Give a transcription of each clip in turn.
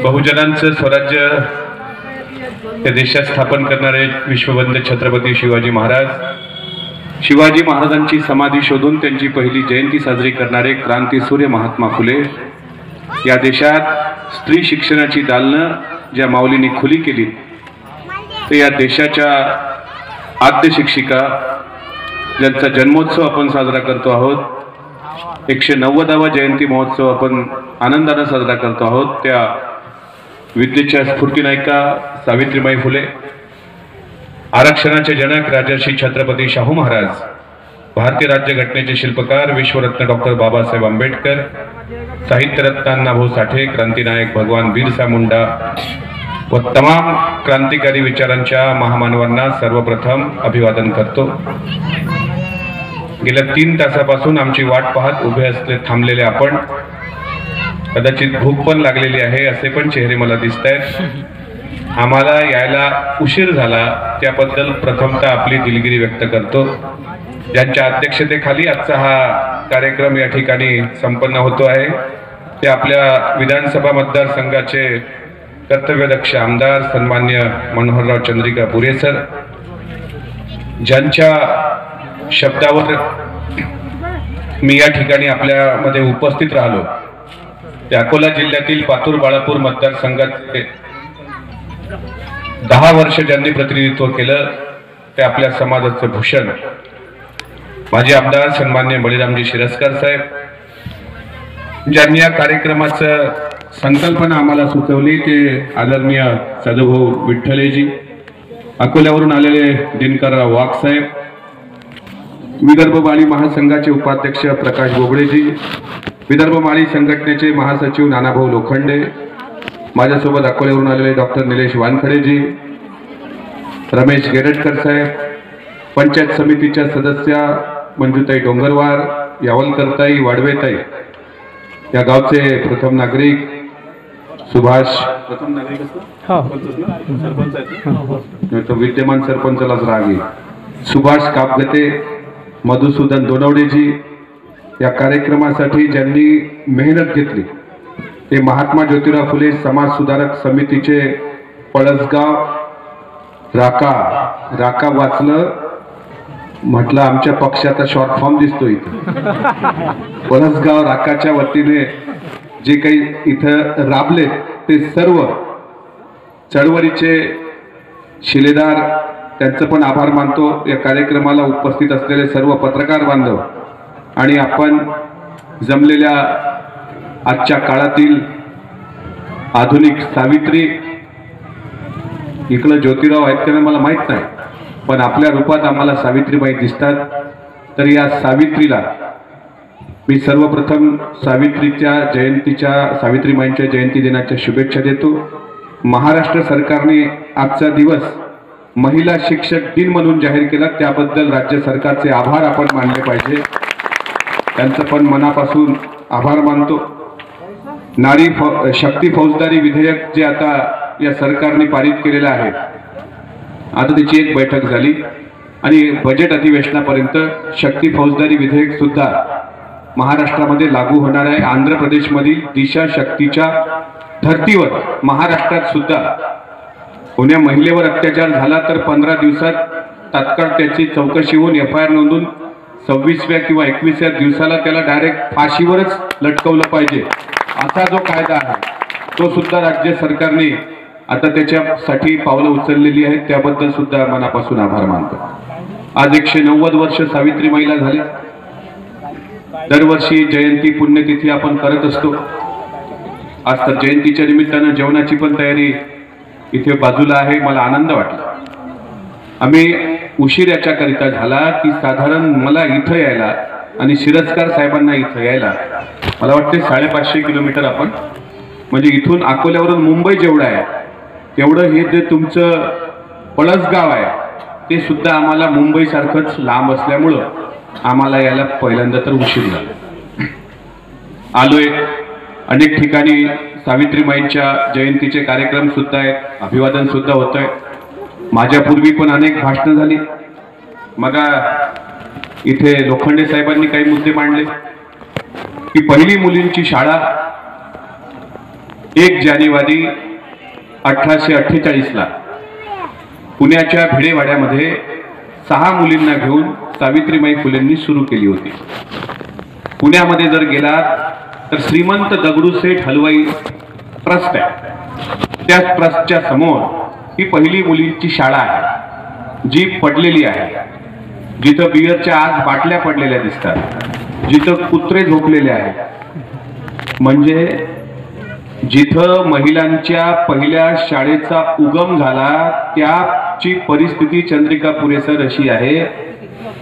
बहुजनांचं स्वराज्य या देशात स्थापन करणारे विश्ववंद्य छत्रपती शिवाजी महाराज, शिवाजी महाराजांची समाधी शोधून त्यांची पहिली जयंती साजरी करणारे क्रांतीसूर्य महात्मा फुले, या देशात स्त्री शिक्षणाची दालनं ज्या माऊलींनी खुली केली, ते या देशाच्या आद्य शिक्षिका ज्यांचा जन्मोत्सव आपण साजरा करतो आहोत, 190वा जयंती महोत्सव आपण आनंदाने साजरा करतो आहोत, त्या विद्येच्या स्फूर्तिनायिका सावित्रीबाई फुले, आरक्षणाचे जनक राजर्षी छत्रपती शाहू महाराज, भारतीय राज्यघटनेचे शिल्पकार विश्वरत्न डॉक्टर बाबासाहेब आंबेडकर, साहित्यरत्न अण्णाभाऊ साठे, क्रांतिनायक भगवान बिरसा मुंडा व तमाम क्रांतिकारी विचारांच्या महामानवांना सर्वप्रथम अभिवादन करतो। गेल्या 3 तासापासून आमची वाट पाहत उभे असले थांबलेले आपण, कदाचित भूक पण लागलेली आहे असे पण चेहरे मला दिसत आहेत। आम्हाला यायला उशीर झाला त्याबद्दल प्रथमतः आपली दिलगिरी व्यक्त करतो। ज्यांच्या अध्यक्षतेखाली आजचा हा कार्यक्रम या ठिकाणी संपन्न होतो आहे ते आपल्या विधानसभा मतदारसंघाचे कर्तव्यदक्ष आमदार सन्मान्य मनोहरराव चंद्रिका पुरे सर, ज्यांच्या शब्दावर मी या ठिकाणी आपल्यामध्ये उपस्थित राहिलो। ते अकोला जिल्ह्यातील पातूर बाळापूर मतदारसंघाचे 10 वर्ष ज्यांनी प्रतिनिधित्व केलं ते आपल्या समाजाचं भूषण माजी आमदार सन्मान्य बळीरामजी शिरस्कर साहेब, ज्यांनी या कार्यक्रमाचं संकल्पना आम्हाला सुचवली ते आदरणीय सदाभाऊ विठ्ठलेजी, अकोल्यावरून आलेले दिनकरराव वाघ साहेब, विदर्भ माळी महासंघाचे उपाध्यक्ष प्रकाश बोबडेजी, विदर्भ माळी संघटनेचे महासचिव नानाभाऊ लोखंडे, माझ्यासोबत अकोल्यावरून आलेले डॉक्टर निलेश वानखडेजी, रमेश गेरटकर साहेब, पंचायत समितीच्या सदस्या मंजुताई डोंगरवार, यावलकरताई, वाडवेताई, या गावचे प्रथम नागरिक सुभाष, प्रथम नागरिक तो विद्यमान सरपंचालाच रागी, सुभाष कापगते, मधुसूदन दोनवडेजी, या कार्यक्रमासाठी ज्यांनी मेहनत घेतली ते महात्मा ज्योतिराव फुले समाज सुधारक समितीचे पळसगाव राका वाचलं म्हटलं, आमच्या पक्षाचा शॉर्ट फॉर्म दिसतो इथं। पळसगाव राकाच्या वतीने जे काही इथं राबले ते सर्व चळवळीचे शिलेदार, त्यांचं पण आभार मानतो। या कार्यक्रमाला उपस्थित असलेले सर्व पत्रकार बांधव आणि आपण जमलेल्या आजच्या काळातील आधुनिक सावित्री, इकडं ज्योतिराव आहेत का मला माहित नाही, पण आपल्या रूपात आम्हाला सावित्रीबाई दिसतात। तर या सावित्रीला मी सर्वप्रथम सावित्रीबाईंच्या जयंती दिनाच्या शुभेच्छा देतो। महाराष्ट्र सरकारने आजचा दिवस महिला शिक्षक दिन म्हणून जाहीर केला, त्याबद्दल राज्य सरकारचे आभार आपण मानले पाहिजे, त्यांचं पण मनापासून आभार मानतो। नारी शक्ती फौजदारी विधेयक जे आता या सरकारने पारित केलेलं आहे, आता त्याची एक बैठक झाली आणि बजेट अधिवेशनापर्यंत शक्ती फौजदारी विधेयक सुद्धा महाराष्ट्रामध्ये लागू होणार आहे। आंध्र प्रदेशमधील दिशा शक्तीच्या धर्तीवर महाराष्ट्रात सुद्धा कोण्या महिलेवर अत्याचार झाला तर 15 दिवसात तात्काळ त्याची चौकशी होऊन FIR नोंदून 26व्या किंवा 21व्या दिवसाला त्याला डायरेक्ट फाशीवरच लटकवलं पाहिजे, असा जो कायदा आहे तो सुद्धा राज्य सरकारने आता त्याच्यासाठी पावलं उचललेली आहेत, त्याबद्दल सुद्धा मनापासून आभार मानतो। आज 190 वर्ष सावित्रीबाईला झाले। दरवर्षी जयंती पुण्यतिथी आपण करत असतो। आज तर जयंतीच्या निमित्तानं जेवणाची पण तयारी इथे बाजूला आहे। मला आनंद वाटला। आम्ही उशीर याच्याकरिता झाला की साधारण मला इथं यायला आणि शिरस्कर साहेबांना इथं यायला मला वाटते 550 किलोमीटर आपण, म्हणजे इथून अकोल्यावरून मुंबई जेवढं आहे तेवढं हे जे तुमचं पळसगाव आहे ते सुद्धा आम्हाला मुंबई सारखंच लांब असल्यामुळं आम्हाला यायला पहिल्यांदा तर उशीर झाला। आलोय, अनेक ठिकाणी सावित्रीमाईंच्या जयंतीचे कार्यक्रम सुद्धा आहेत, अभिवादन सुद्धा होत आहे. माझ्यापूर्वी पण अनेक भाषणं झाली. मग इथे लोखंडे साहेबांनी काही मुद्दे मांडले की पहिली मुलींची शाळा 1 जानेवारी 1848 ला पुण्याच्या भिडेवाड्यामध्ये 6 मुलींना घेऊन सावित्रीमाई फुलेंनी सुरू केली होती. पुण्यामध्ये जर गेलात तर श्रीमंत दगडूशेठ हलवाई ट्रस्ट आहे. त्या ट्रस्टच्या समोर ही पहिली मुलींची शाळा आहे, जी पडलेली आहे, जिथं बियरच्या आज बाटल्या पडलेल्या दिसतात, जिथं कुत्रे झोपलेले आहेत. म्हणजे जिथं महिलांच्या पहिल्या शाळेचा उगम झाला त्याची परिस्थिती चंद्रिकापुरे सर अशी आहे.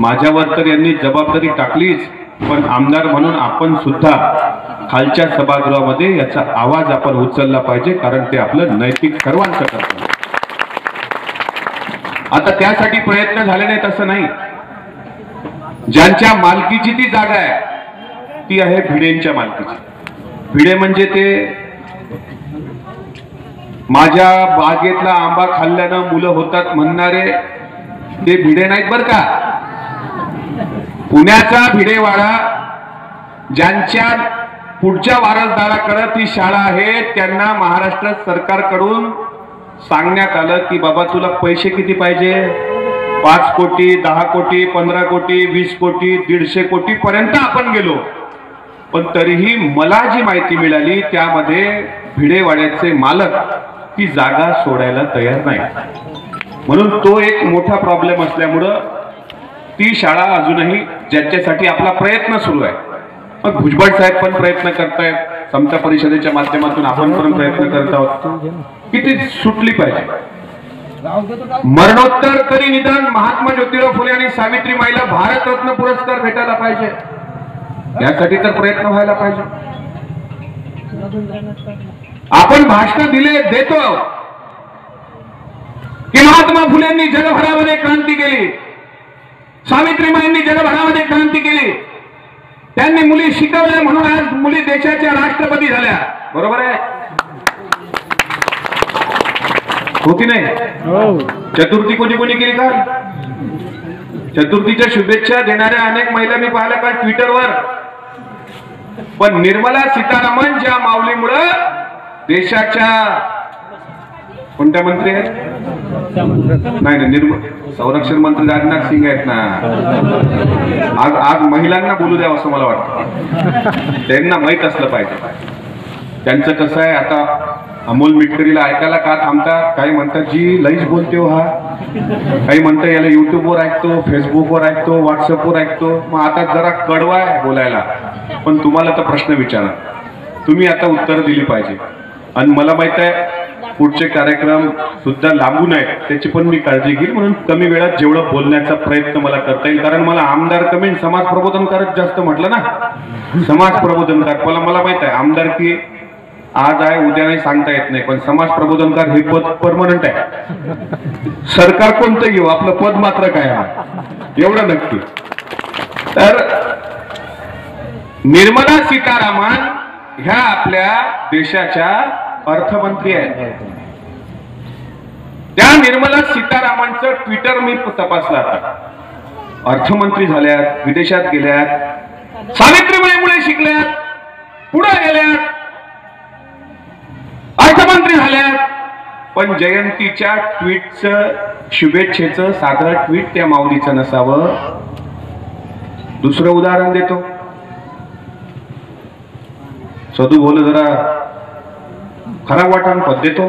माझ्यावर तर यांनी जबाबदारी टाकलीच, पण आमदार म्हणून आपण सुद्धा खालच्या सभागृहामध्ये याचा आवाज आपण उचलला पाहिजे, कारण ते आपलं नैतिक सर्वांचं कर्तव्य. आता त्यासाठी प्रयत्न झाले नाहीत असं नाही. ज्यांच्या मालकीची ती जागा आहे ती आहे भिडेंच्या मालकीची. भिडे म्हणजे ते माझ्या बागेतला आंबा खाल्ल्यानं मुलं होतात म्हणणारे ते भिडे नाहीत बर का. पुण्याचा भिडेवाडा ज्यांच्या पुढच्या वारसदाराकडे ती शाळा आहे त्यांना महाराष्ट्र सरकारकडून सांगण्यात आलं की बाबा तुला पैसे किती पाहिजे, 5 कोटी 10 कोटी 15 कोटी 20 कोटी 150 कोटी पर्यंत आपण गेलो. पण तरीही मला जी माहिती मिळाली त्यामध्ये भिडेवाड्याचे मालक ती जागा सोडायला तयार नाही. म्हणून तो एक मोठा प्रॉब्लेम असल्यामुळं ती शाळा अजूनही ज्याच्यासाठी आपला प्रयत्न सुरू आहे. मग भुजबळ साहेब पण प्रयत्न करतायत, समता परिषदेच्या माध्यमातून आपण पण प्रयत्न करत आहोत की ती सुटली पाहिजे. मरणोत्तर तरी निदान महात्मा ज्योतिराव फुले आणि सावित्रीमाईला भारतरत्न पुरस्कार भेटायला पाहिजे. यासाठी तर प्रयत्न व्हायला पाहिजे. आपण भाषण देतो की महात्मा फुलेंनी जगभरामध्ये क्रांती केली, सावित्रीमाईंनी जगभरामध्ये क्रांती केली, त्यांनी मुली शिकवल्या म्हणून आज मुली देशाच्या राष्ट्रपती झाल्या. बरोबर आहे हो की नाही? चतुर्थी कोणी कोणी केली का? चतुर्थीच्या शुभेच्छा देणाऱ्या अनेक महिला मी पाहिल्या काल ट्विटरवर. पण निर्मला सीतारामन ज्या माऊलीमुळे देशाच्या कोणत्या मंत्री आहेत? नाही, संरक्षण मंत्री राजनाथ सिंग आहेत ना. आज महिलांना बोलू द्यावं असं मला वाटतं. त्यांना माहित असलं पाहिजे. त्यांचं कसं आहे, आता अमोल मिटकरीला ऐकायला का थांबतात? काही म्हणतात जी लईच बोलते हो हा, काही म्हणतात याला युट्यूबवर ऐकतो, फेसबुकवर ऐकतो, व्हॉट्सअपवर ऐकतो. मग आता जरा कडवा आहे बोलायला. पण तुम्हाला तर प्रश्न विचारा, तुम्ही आता उत्तर दिली पाहिजे. आणि मला माहित आहे पुढचे कार्यक्रम सुद्धा लांबून आहेत, त्याची पण मी काळजी घेईल. म्हणून कमी वेळात जेवढं बोलण्याचा प्रयत्न मला करता येईल, कारण मला आमदार कमी समाज प्रबोधनकारक जास्त म्हटलं ना. समाज प्रबोधनकार मला माहित आहे, आमदार की आज आहे उद्या नाही सांगता येत नाही, पण समाज प्रबोधनकार हे पद परमनंट आहे. सरकार कोणतं घेऊ, आपलं पद मात्र काय आहे एवढं नक्की. तर निर्मला सीतारामन ह्या आपल्या देशाच्या अर्थमंत्री आहेत. त्या निर्मला सीतारामनचं ट्विटर मी तपासलं. आता अर्थमंत्री झाल्यात, विदेशात गेल्यात, सावित्रीबाईमुळे शिकल्यात, पुढे गेल्यात, अर्थमंत्री झाल्यात. पण जयंतीच्या ट्विटचं शुभेच्छेचं साधं ट्विट त्या माऊलीचं नसावं. दुसरं उदाहरण देतो. सदू बोल जरा खराब वाटण पद देतो.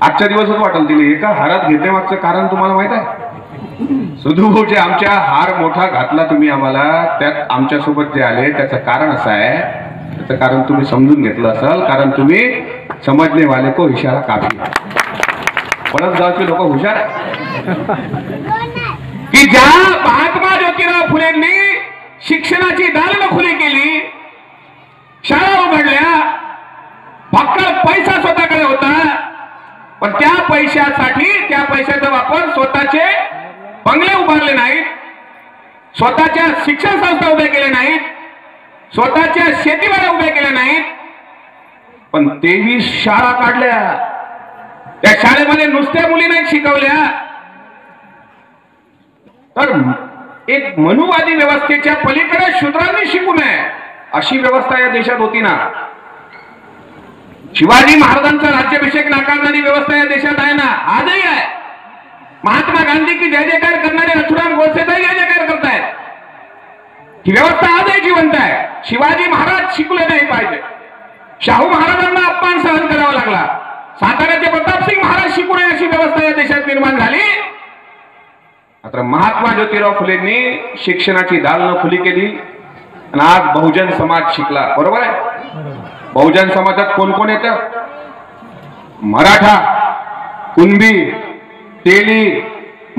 आजच्या दिवसच वाटल दिली. एका हारात घेते मागचं कारण तुम्हाला माहित आहे? सदू भाऊ जे आमच्या हार मोठा घातला तुम्ही आम्हाला, त्यात आमच्यासोबत जे आले त्याचं कारण असं आहे, त्याचं कारण तुम्ही समजून घेतलं असाल. कारण तुम्ही समजने वाले को इशारा काफी. पळस गावचे लोक हुशार की ज्या महात्मा ज्योतिराव फुलेंनी शिक्षणाची दालन खुली केली, शाळा उघडल्या, फक्त पैसा स्वतःकडे होता, पण त्या पैशाचा वापर स्वतःचे बंगले उभारले नाहीत, स्वतःच्या शिक्षण संस्था उभ्या केल्या नाहीत, स्वतःच्या शेतीवाड्या उभ्या केल्या नाहीत, पण 23 शाळा काढल्या. त्या शाळेमध्ये नुसत्या मुली नाही शिकवल्या, तर एक मनुवादी व्यवस्थेच्या पलीकडे शूद्रांनी शिकू नये अशी व्यवस्था या देशात होती ना. शिवाजी महाराजांचा राज्याभिषेक नाकारणारी व्यवस्था या देशात आहे ना, आजही आहे. महात्मा गांधी की जय जयकार करणारे रघुराम गोडसेही जय जयकार करतायत. ही व्यवस्था आजही जिवंत आहे. शिवाजी महाराज शिकले नाही पाहिजे. शाहू महाराजांना अपमान सहन करावा लागला. साताऱ्याचे प्रतापसिंग महाराज शिकू नये अशी व्यवस्था या देशात निर्माण झाली. मात्र महात्मा ज्योतिराव फुलेंनी शिक्षणाची दालनं खुली केली आणि आज बहुजन समाज शिकला. बरोबर आहे. बहुजन समाजात कोण कोण येतं? मराठा, कुणबी, तेली,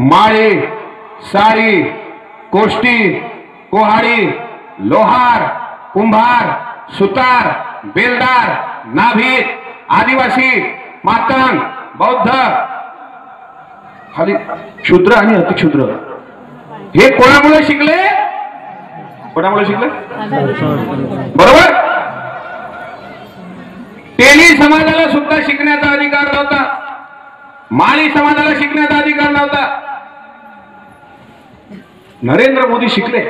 माळी, सारी, कोष्टी, कोहाडी, लोहार, कुंभार, सुतार, बेलदार, नाभिक, आदिवासी, मातंग, बौद्ध, खाली शूद्र आणि अतिशूद्र. हे कोणामुळे शिकले? कोणामुळे शिकले? बरोबर. तेली समाजाला सुद्धा शिकण्याचा अधिकार नव्हता. माळी समाजाला शिकण्याचा अधिकार नव्हता. नरेंद्र मोदी शिकले,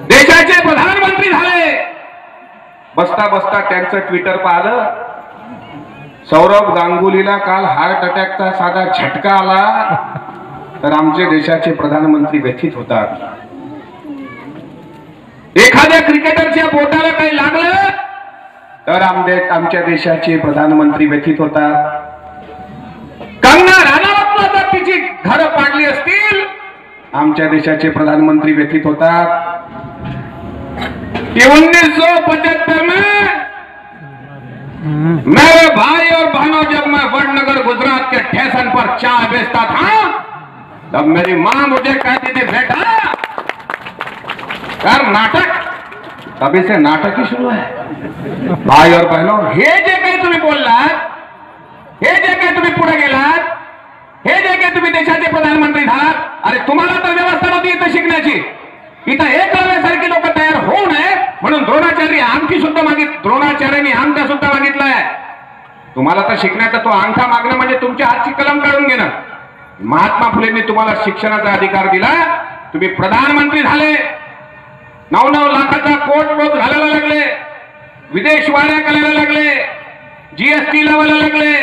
देशाचे प्रधानमंत्री झाले. बसता बसता त्यांचं ट्विटर पाहिलं. सौरभ गांगुलीला काल हार्ट अटॅकचा साधा झटका आला, तर आमचे देशाचे प्रधानमंत्री व्यथित होतात. एखाद्या क्रिकेटरच्या बोटाला काही लागलं तर आमच्या देशाचे प्रधानमंत्री व्यथित होतात. कंगना राणावतला जर तिची घरं पाडली असतील, आमच्या देशाचे प्रधानमंत्री व्यथित होतात. 1975 में मेरे भाई और बहनों, जब मैं वडनगर गुजरात के स्टेशन पर चाय बेचता था, तब मेरी मां मुझे कहती थी, बेटा कर नाटक. तभी से नाटक ही शुरू है. भाई और बहनों, हे जे काही तुम्ही बोललात, हे जे काही तुम्ही पुढे गेलात, हे जे काही तुम्ही देशाचे प्रधानमंत्री झालात, अरे तुम्हाला तर व्यवस्था नव्हती इथं शिकण्याची. इथं एकलव्यासारखी लोक तयार होऊ नये म्हणून द्रोणाचार्य अंगठी सुद्धा द्रोणाचार्यांनी अंगठा सुद्धा मागितलाय. तुम्हाला तर शिकण्याचा तो अंगठा मागणं म्हणजे तुमच्या हातची कलम काढून घेणं. महात्मा फुलेंनी तुम्हाला शिक्षणाचा अधिकार दिला. तुम्ही प्रधानमंत्री झाले. 9-9 लाखाचा कोट रोज घालायला लागले, विदेश वाऱ्या करायला लागले, जीएसटी लावायला लागले,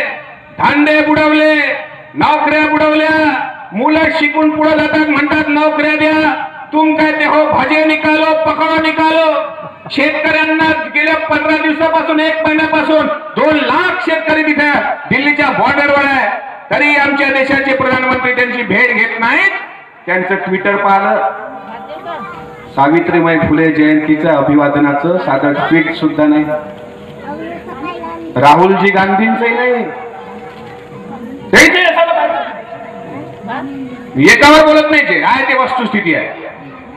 धांडे बुडवले, नोकऱ्या बुडवल्या. मुलं शिकून पुढे जातात, म्हणतात नोकऱ्या द्या. तुम कहते हो भजे निकालो, पकडो निकालो. शेतकऱ्यांना गेल्या 15 दिवसापासून, 1 महिन्यापासून 2 लाख शेतकरी तिथे दिल्लीच्या बॉर्डरवर आहे, तरी आमच्या देशाचे प्रधानमंत्री त्यांची भेट घेत नाहीत. त्यांचं ट्विटर पाहिलं. सावित्रीबाई फुले जयंतीच्या अभिवादनाचं साधं ट्विट सुद्धा नाही. राहुलजी गांधींचंही नाही. एकावर बोलत नाही. जे आहे ते वस्तुस्थिती आहे.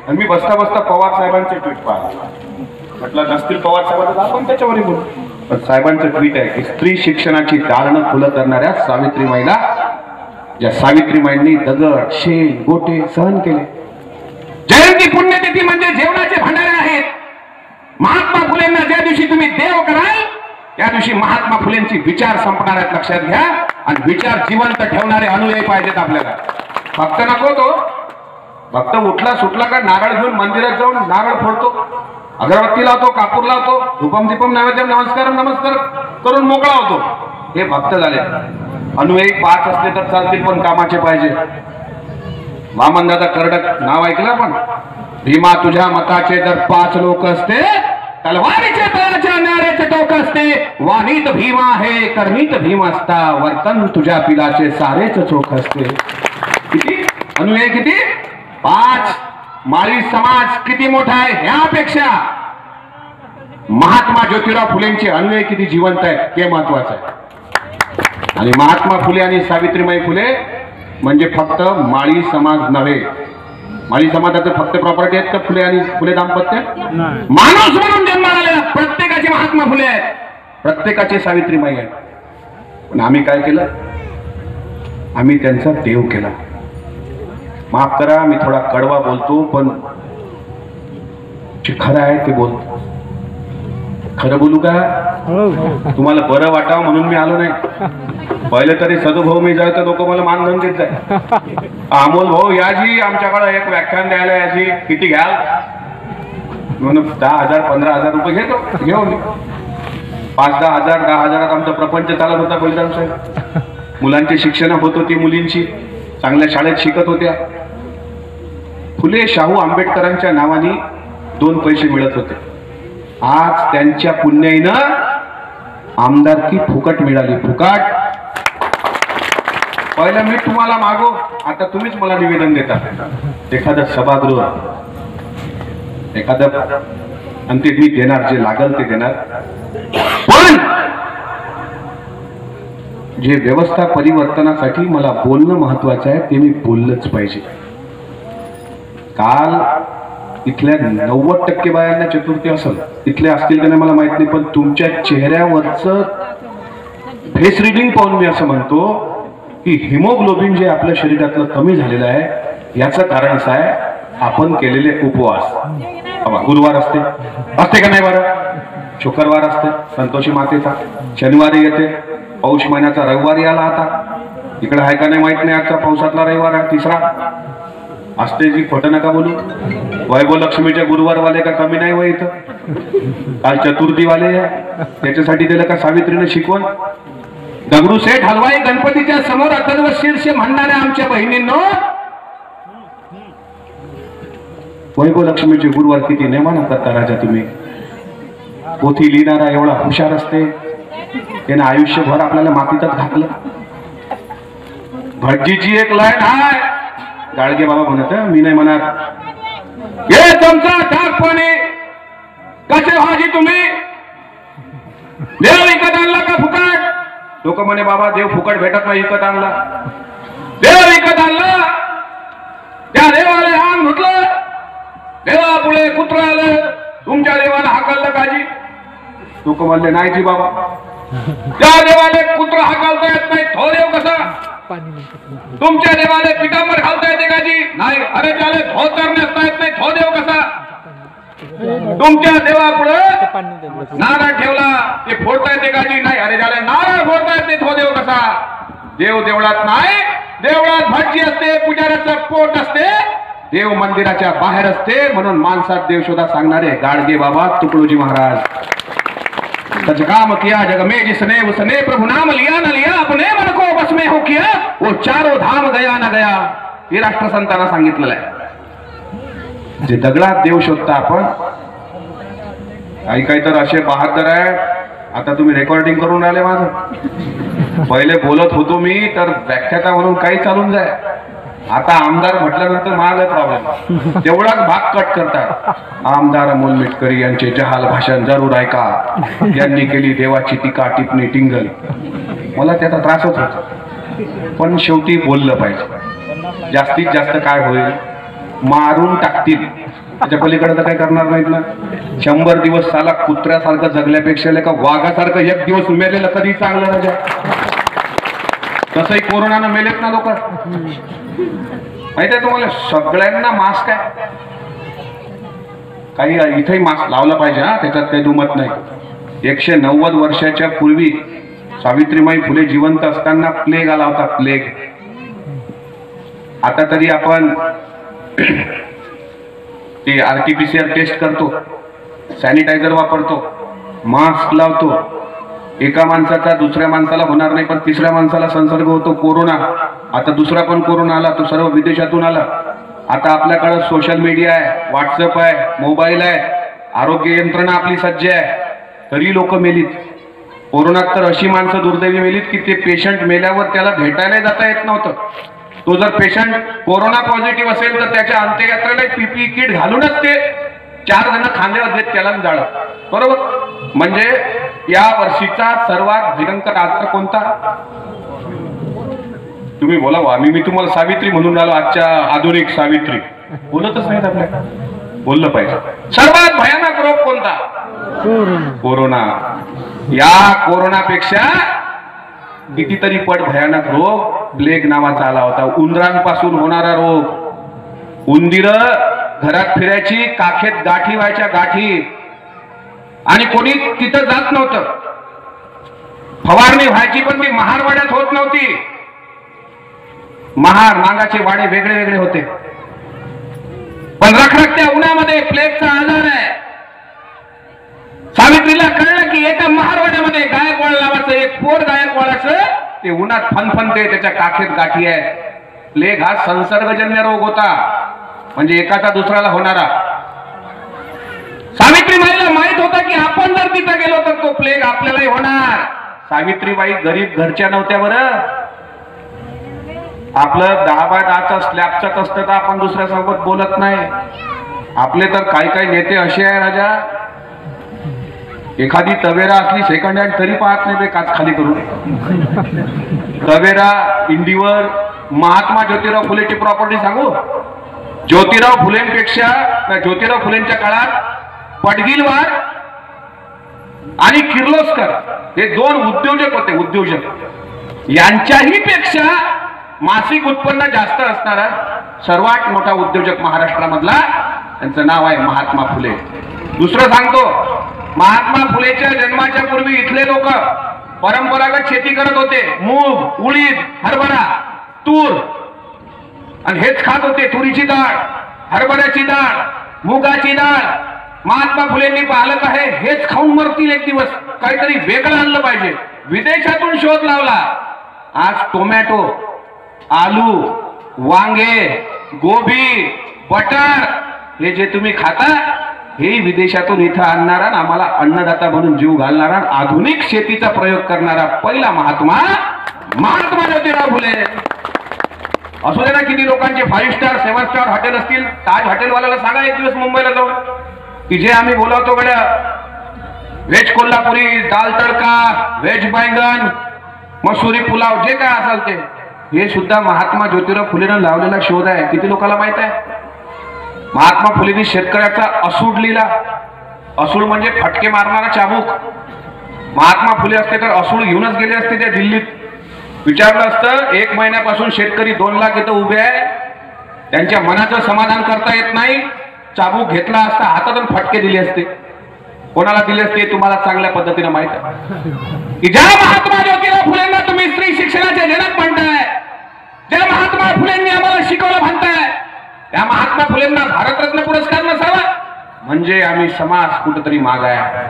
आणि मी बसता बसता पवार साहेबांचे ट्विट पाहिलं. म्हटलं नसतील पवार साहेबांचं आपण त्याच्यावरही बोलू. पण साहेबांचं ट्विट आहे की स्त्री शिक्षणाची दारणं खुलं करणाऱ्या सावित्रीबाईला, ज्या सावित्रीबाईंनी दगड, शेण, गोटे सहन केले. जयंती पुण्यतिथी म्हणजे जेवणाचे भांडारे आहेत. महात्मा फुलेंना ज्या दिवशी तुम्ही देव कराल, त्या दिवशी महात्मा फुलेंची विचार संपणार आहेत, लक्षात घ्या. आणि विचार जिवंत ठेवणारे अनुयायी पाहिजेत आपल्याला. भक्त नको तो. भक्त उठला सुटला का नारळ घेऊन मंदिरात जाऊन नारळ फोडतो, अगरबत्ती लावतो, कापूर लावतो, धूपम दीपम नैवेद्य नमस्कार करून मोकळा होतो. हे भक्त झाले. अनुयायी 5 असले तर चालतील, पण कामाचे पाहिजे. वामनदादा कर्डक नाव ऐकलं आपण. भीमा तुझ्या मताचे जर 5 लोक असते, तलवारीच्या तळाच्या नाऱ्याचे टोक असते. वाणीत भीमा आहे, कर्मीत भीम असता, वर्तन तुझ्या पिलाचे सारेच चोख असते. किती अनुयायी? किती? 5. माळी समाज किती मोठा आहे ह्यापेक्षा महात्मा ज्योतिराव फुलेंचे अनुयायी किती जिवंत आहेत ते महत्वाचं आहे. आणि महात्मा फुले आणि सावित्रीबाई फुले म्हणजे फक्त माळी समाज नव्हे. माळी समाजाचे फक्त प्रॉपर्टी आहेत का फुले आणि फुले दाम्पत्य? माणूस म्हणून जन्माला आलेला प्रत्येकाचे महात्मा फुले आहेत, प्रत्येकाचे सावित्रीबाई आहेत. पण आम्ही काय केलं? आम्ही त्यांचा देव केला. माफ करा, मी थोडा कडवा बोलतो, पण जे खरं आहे ते बोलतो. खरं बोलू का? तुम्हाला बरं वाटावं म्हणून मी आलो नाही. पहिले तरी सदुभाऊ मी जाय तर लोक मला मानधन देत जाय. अमोल भाऊ याजी आमच्याकडे एक व्याख्यान द्यायला याची किती घ्याल म्हणून 10,000 15,000 रुपये घेतो. घेऊन 5-10 हजार 10 हजारात आमचा प्रपंच चालत होता. बलिदान साहेब मुलांची शिक्षण होत होती, मुलींची चांगल्या शाळेत शिकत होत्या. फुले शाहू आंबेडकरांच्या नावाने 2 पैसे मिळत होते. आज त्यांच्या पुण्याईनं आमदारकी फुकट मिळाली. फुकट. पहिलं मी तुम्हाला मागो, आता तुम्हीच मला निवेदन देता. एखादं सभागृह एखादं आणि ते मी देणार, जे लागल ते देणार. पण जे व्यवस्था परिवर्तनासाठी मला बोलणं महत्वाचं आहे ते मी बोललंच पाहिजे. काल इथल्या 90% बायांना चतुर्थी असेल, इथले असतील का नाही मला माहित नाही, पण तुमच्या चेहऱ्यावरचं फेस रिडिंग पाहून मी असं म्हणतो की हिमोग्लोबिन जे आपल्या शरीरातलं कमी झालेलं आहे याचं कारण असं आहे आपण केलेले उपवास. गुरुवार असते का नाही बरं, शुक्रवार असते संतोषी मातेचा, शनिवारी येते, पौष महिन्याचा रविवारी आला. आता इकडे आहे का नाही माहित नाही, आजचा पावसातला रविवार आहे, 3रा असते जी. खोटं नका बोलू. वैभव लक्ष्मीचे गुरुवारवाले का कमी नाही वय इथं. काल चतुर्थीवाले आहे, त्याच्यासाठी दिलं का सावित्रीने शिकवण. दगडूशेठ हलवाई गणपतीच्या समोर अथर्व शीर्ष म्हणणाऱ्या आमच्या बहिणींनो, वैभव लक्ष्मीचे गुरुवार किती नेमाना करता राजा तुम्ही. पोथी लिहिणारा एवढा हुशार असते, त्याने आयुष्यभर आपल्याला मातीतच घातलं. भटजीची एक लाईन आहे, गाडगे बाबा म्हणत, मी नाही म्हणत. हे तुमचा टाक पाणी कसे भाजी तुम्ही देव विकत आणला का फुकट? लोक म्हणे बाबा देव फुकट भेटत नाही, विकत आणला. देव विकत आणला, त्या देवाला अंग धुतलं, देवा पुढे कुत्र आलं, तुमच्या देवाला हाकललं काजी? लोक म्हणले नाही जी बाबा, त्या देवाले कुत्र हाकलता येत नाही, तो देव कसा? तुमच्या देवाले पिठांबर घालता येते का जी? नाही. अरे त्याला धोतर नेसता येत नाही, तो देव कसा? तुमच्या देवापुढे नारळ ठेवला, ते फोडता येते का जी? नाही. अरे त्याला नारळ फोडता येत नाही, तो देव कसा? देव देवळात नाही, देवळात भटजी असते, पुजाऱ्याचं पोट असते, देव मंदिराच्या बाहेर असते. म्हणून माणसात देव शोधा सांगणारे गाडगे बाबा तुकडोजी महाराज. सच काम किया जग में जिसने उसने प्रभु नाम लिया न लिया, अपने मन को बस में हो किया, वो चारों धाम गया न गया. हे राष्ट्रसंतांना सांगितलेलं आहे. जे दगडात देव शोधता आपण, काही तर असे बहादर आहे. आता तुम्ही रेकॉर्डिंग करून राहिले माझं. पहिले बोलत होतो मी तर व्याख्याता म्हणून काही चालून जाय. आता आमदार म्हटल्यानंतर माझा प्रॉब्लेम, तेवढाच भाग कट करतात. आमदार अमोल मिटकरी यांचे जहाल भाषण जरूर ऐका, यांनी केली देवाची टीका टिप्पणी टिंगल. मला त्याचा त्रासच होता, पण शेवटी बोललं पाहिजे. जास्तीत जास्त काय होईल, मारून टाकतील, त्याच्या पलीकडे तर काय करणार नाहीत ना. 100 दिवस साला कुत्र्यासारखं जगल्यापेक्षा का वाघासारखं 1 दिवस मेलेलं कधी चांगलं राजा. तसंही कोरोनानं मेलेत ना लोक, माहिती आहे तुम्हाला. सगळ्यांना मास्क आहे, काही इथेही मास्क लावला पाहिजे हा, त्याच्यात काही दुमत नाही. 190 वर्षाच्या पूर्वी सावित्रीबाई फुले जिवंत असताना प्लेग आला होता, प्लेग. आता तरी आपण ते RT-PCR टेस्ट करतो, सॅनिटायझर वापरतो, मास्क लावतो. एका माणसाचा दुसऱ्या माणसाला होणार नाही, पण 3ऱ्या माणसाला संसर्ग होतो. कोरोना, आता दुसरा पण कोरोना आला, तो सर्व विदेशातून आला. आता आपल्याकडे सोशल मीडिया आहे, व्हॉट्सअप आहे, मोबाईल आहे, आरोग्य यंत्रणा आपली सज्ज आहे, तरी लोक मेलीत. कोरोनात तर अशी माणसं दुर्दैवी मेलीत की ते पेशंट मेल्यावर त्याला भेटायला जाता येत नव्हतं. तो जर पेशंट कोरोना पॉझिटिव्ह असेल तर त्याच्या अंत्ययात्रेला PPE किट घालूनच ते 4 जण खांद्यावर देत त्याला जाळं. बरोबर. म्हणजे या वर्षीचा सर्वात भयंकर आजार कोणता? तुम्ही बोलावा. मी तुम्हाला सावित्री म्हणून राहिलो, आजच्या आधुनिक सावित्री. बोलतच नाहीत आपल्या. बोललं पाहिजे. सर्वात भयानक रोग कोणता? कोरोना. या कोरोनापेक्षा कितीतरी पट भयानक रोग प्लेग नावाचा आला होता. उंदरांपासून होणारा रोग. उंदीर घरात फिरायची, काखेत गाठी व्हायच्या, गाठी. आणि कोणी तिथं जात नव्हतं. फवारणी व्हायची पण ती महारवाड्यात होत नव्हती. महार मागाचे वाडे वेगळे वेगळे होते. पण रखरखत्या उन्हामध्ये प्लेगचा आजार आहे. सावित्रीला कळलं की एका महारवाड्यामध्ये गायकवाड नावाचं एक पोर गायकवाडाचं ते उन्हात फनफनते, त्याच्या काखेत गाठी आहे. प्लेग हा संसर्गजन्य रोग होता, म्हणजे एकाचा दुसऱ्याला होणारा. सावित्रीबाईला माहित होता की आपण जर तिथं गेलो तर तो प्लेग आपल्यालाही होणार. सावित्रीबाई गरीब घरच्या नव्हत्या बरं. आपलं 10 बाय 10चा स्लॅबचाच असतं तर आपण दुसऱ्यासोबत बोलत नाही. आपले तर काही काही नेते असे आहे राजा, एखादी तवेरा असली सेकंड हँड तरी पाहत नाही, ते काच खाली करून. तवेरा, इंडिवर, महात्मा ज्योतिराव फुलेची प्रॉपर्टी सांगू. ज्योतिराव फुलेंपेक्षा, ज्योतिराव फुलेंच्या काळात पडगिलवार आणि किर्लोस्कर हे 2 उद्योजक होते. उद्योजक यांच्याही पेक्षा मासिक उत्पन्न जास्त असणारा सर्वात मोठा उद्योजक महाराष्ट्रामधला, त्यांचं नाव आहे महात्मा फुले. दुसरं सांगतो, महात्मा फुलेच्या जन्माच्या पूर्वी इथले लोक परंपरागत शेती करत होते. मूग, उडीद, हरभरा, तूर, आणि हेच खात होते. तुरीची डाळ, हरभऱ्याची डाळ, मुगाची डाळ. महात्मा फुलेंनी पाहिलं का हेच खाऊन मरतील एक दिवस, काहीतरी वेगळं आणलं पाहिजे. विदेशातून शोध लावला. आज टोमॅटो, आलू, वांगे, गोबी, बटर हे जे तुम्ही खाता हे विदेशातून इथं आणणारा, आम्हाला अन्नदाता म्हणून जीव घालणारा, आधुनिक शेतीचा प्रयोग करणारा पहिला महात्मा ज्योतिराव फुले. असू दे ना किती लोकांचे 5 स्टार 7 स्टार हॉटेल असतील. ताज हॉटेलवाल्याला सांगा एक दिवस मुंबईला जाऊन की जे आम्ही बोलावतो गड्या, व्हेज कोल्हापुरी, दाल तडका, व्हेज बैंगन, मसुरी पुलाव, जे काय असेल ते, हे सुद्धा महात्मा ज्योतिराव फुलेनं लावलेला शोध आहे. किती लोकांना माहित आहे? महात्मा फुलेंनी शेतकऱ्याचा असूड लिहिला. असूड म्हणजे फटके मारणारा चाबूक. महात्मा फुले असते तर असूड घेऊनच गेले असते त्या दिल्लीत. विचारलं असतं, 1 महिन्यापासून शेतकरी 2 लाख इथं उभे आहे, त्यांच्या मनाचं समाधान करता येत नाही. चाबूक घेतला असता, हातातून फटके दिले असते. कोणाला दिले असते तुम्हाला चांगल्या पद्धतीने माहित आहे की ज्या महात्मा ज्योतिराव फुलेंना तुम्ही स्त्री शिक्षणाचे जनक म्हणताय, ज्या महात्मा फुलेंनी आम्हाला शिकवलं म्हणताय, त्या महात्मा फुलेंना भारतरत्न पुरस्कार नसावा म्हणजे आम्ही समाज कुठेतरी माग आहे.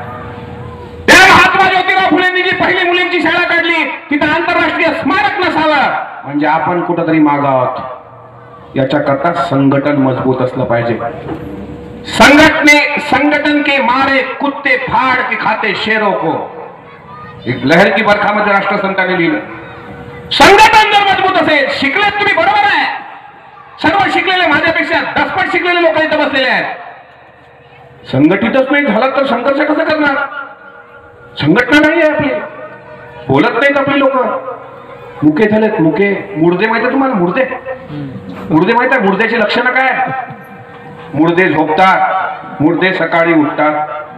त्या महात्मा ज्योतिराव फुलेंनी जी पहिली मुलींची शाळा काढली तिथं आंतरराष्ट्रीय स्मारक नसावं म्हणजे आपण कुठेतरी माग आहोत. याच्याकरता संघटन मजबूत असलं पाहिजे. संगठन के मारे कुत्ते फाड़ के खाते शेरों को, एक लहर की बरखामध्ये राष्ट्रसंतांनी लिहिलं. संघटन जर मजबूत असेल, शिकलेत तुम्ही बरोबर आहे, सर्व शिकलेले माझ्यापेक्षा 10 पट शिकलेले लोक इथं बसलेले आहेत. संघटितच नाही झालं तर संघर्ष कसं करणार? संघटना नाही आहे आपली, बोलत नाहीत आपली लोक. मुके झालेत, मुके. मुर्दे माहिती आहे तुम्हाला? मुर्दे माहित आहे? मुर्द्याची लक्षणं काय? मुर्दे झोपतात, मुर्दे सकाळी उठतात,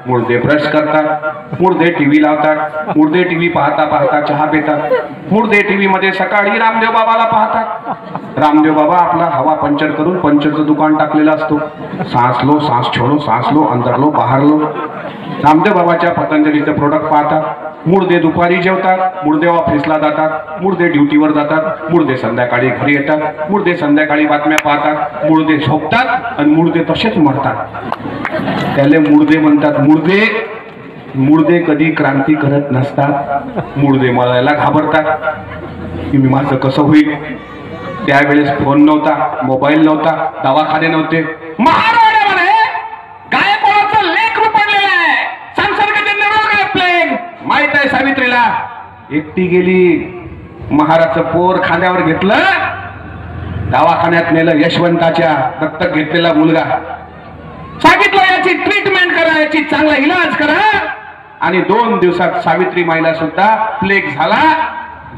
मुर्दे ब्रश करतात, मुर्दे टीव्ही लावतात, मुर्दे टीव्ही पाहता पाहता चहा पितात, मुर्दे टीव्ही मध्ये सकाळी रामदेव बाबाला पाहतात. रामदेव बाबा आपला हवा पंचर करून पंचरचं दुकान टाकलेलं असतो. सांस लो, सांस छोडो, सांस लो, अंदर लो, बाहेर लो. रामदेव बाबाच्या पतंजलीचं प्रोडक्ट पाहतात. मुर्दे दुपारी जेवतात, मुर्दे ऑफिसला जातात, मुर्दे ड्युटीवर जातात, मुर्दे संध्याकाळी घरी येतात, मुर्दे संध्याकाळी बातम्या पाहतात, मुर्दे झोपतात आणि मुर्दे तसेच मरतात. त्याले मुर्दे म्हणतात. मुर्दे कधी क्रांती करत नसतात. मुर्दे मरायला घाबरतात की मी माझं कसं होईल. त्यावेळेस फोन नव्हता, मोबाईल नव्हता, दवाखाने नव्हते. महाराष्ट्रामध्ये गायकवाडाचं लेकरू पडलेलं आहे, संसर्गजन्य रोग आहे प्लेग. माहित आहे सावित्रीला. एकटी गेली, महाराजचं पोर खांद्यावर घेतलं, दवाखान्यात नेलं. यशवंताच्या दत्तक घेतलेला मुलगा. सांगितलं याची ट्रीटमेंट करा, याची चांगला इलाज करा. आणि 2 दिवसात सावित्रीमाईला सुद्धा प्लेग झाला.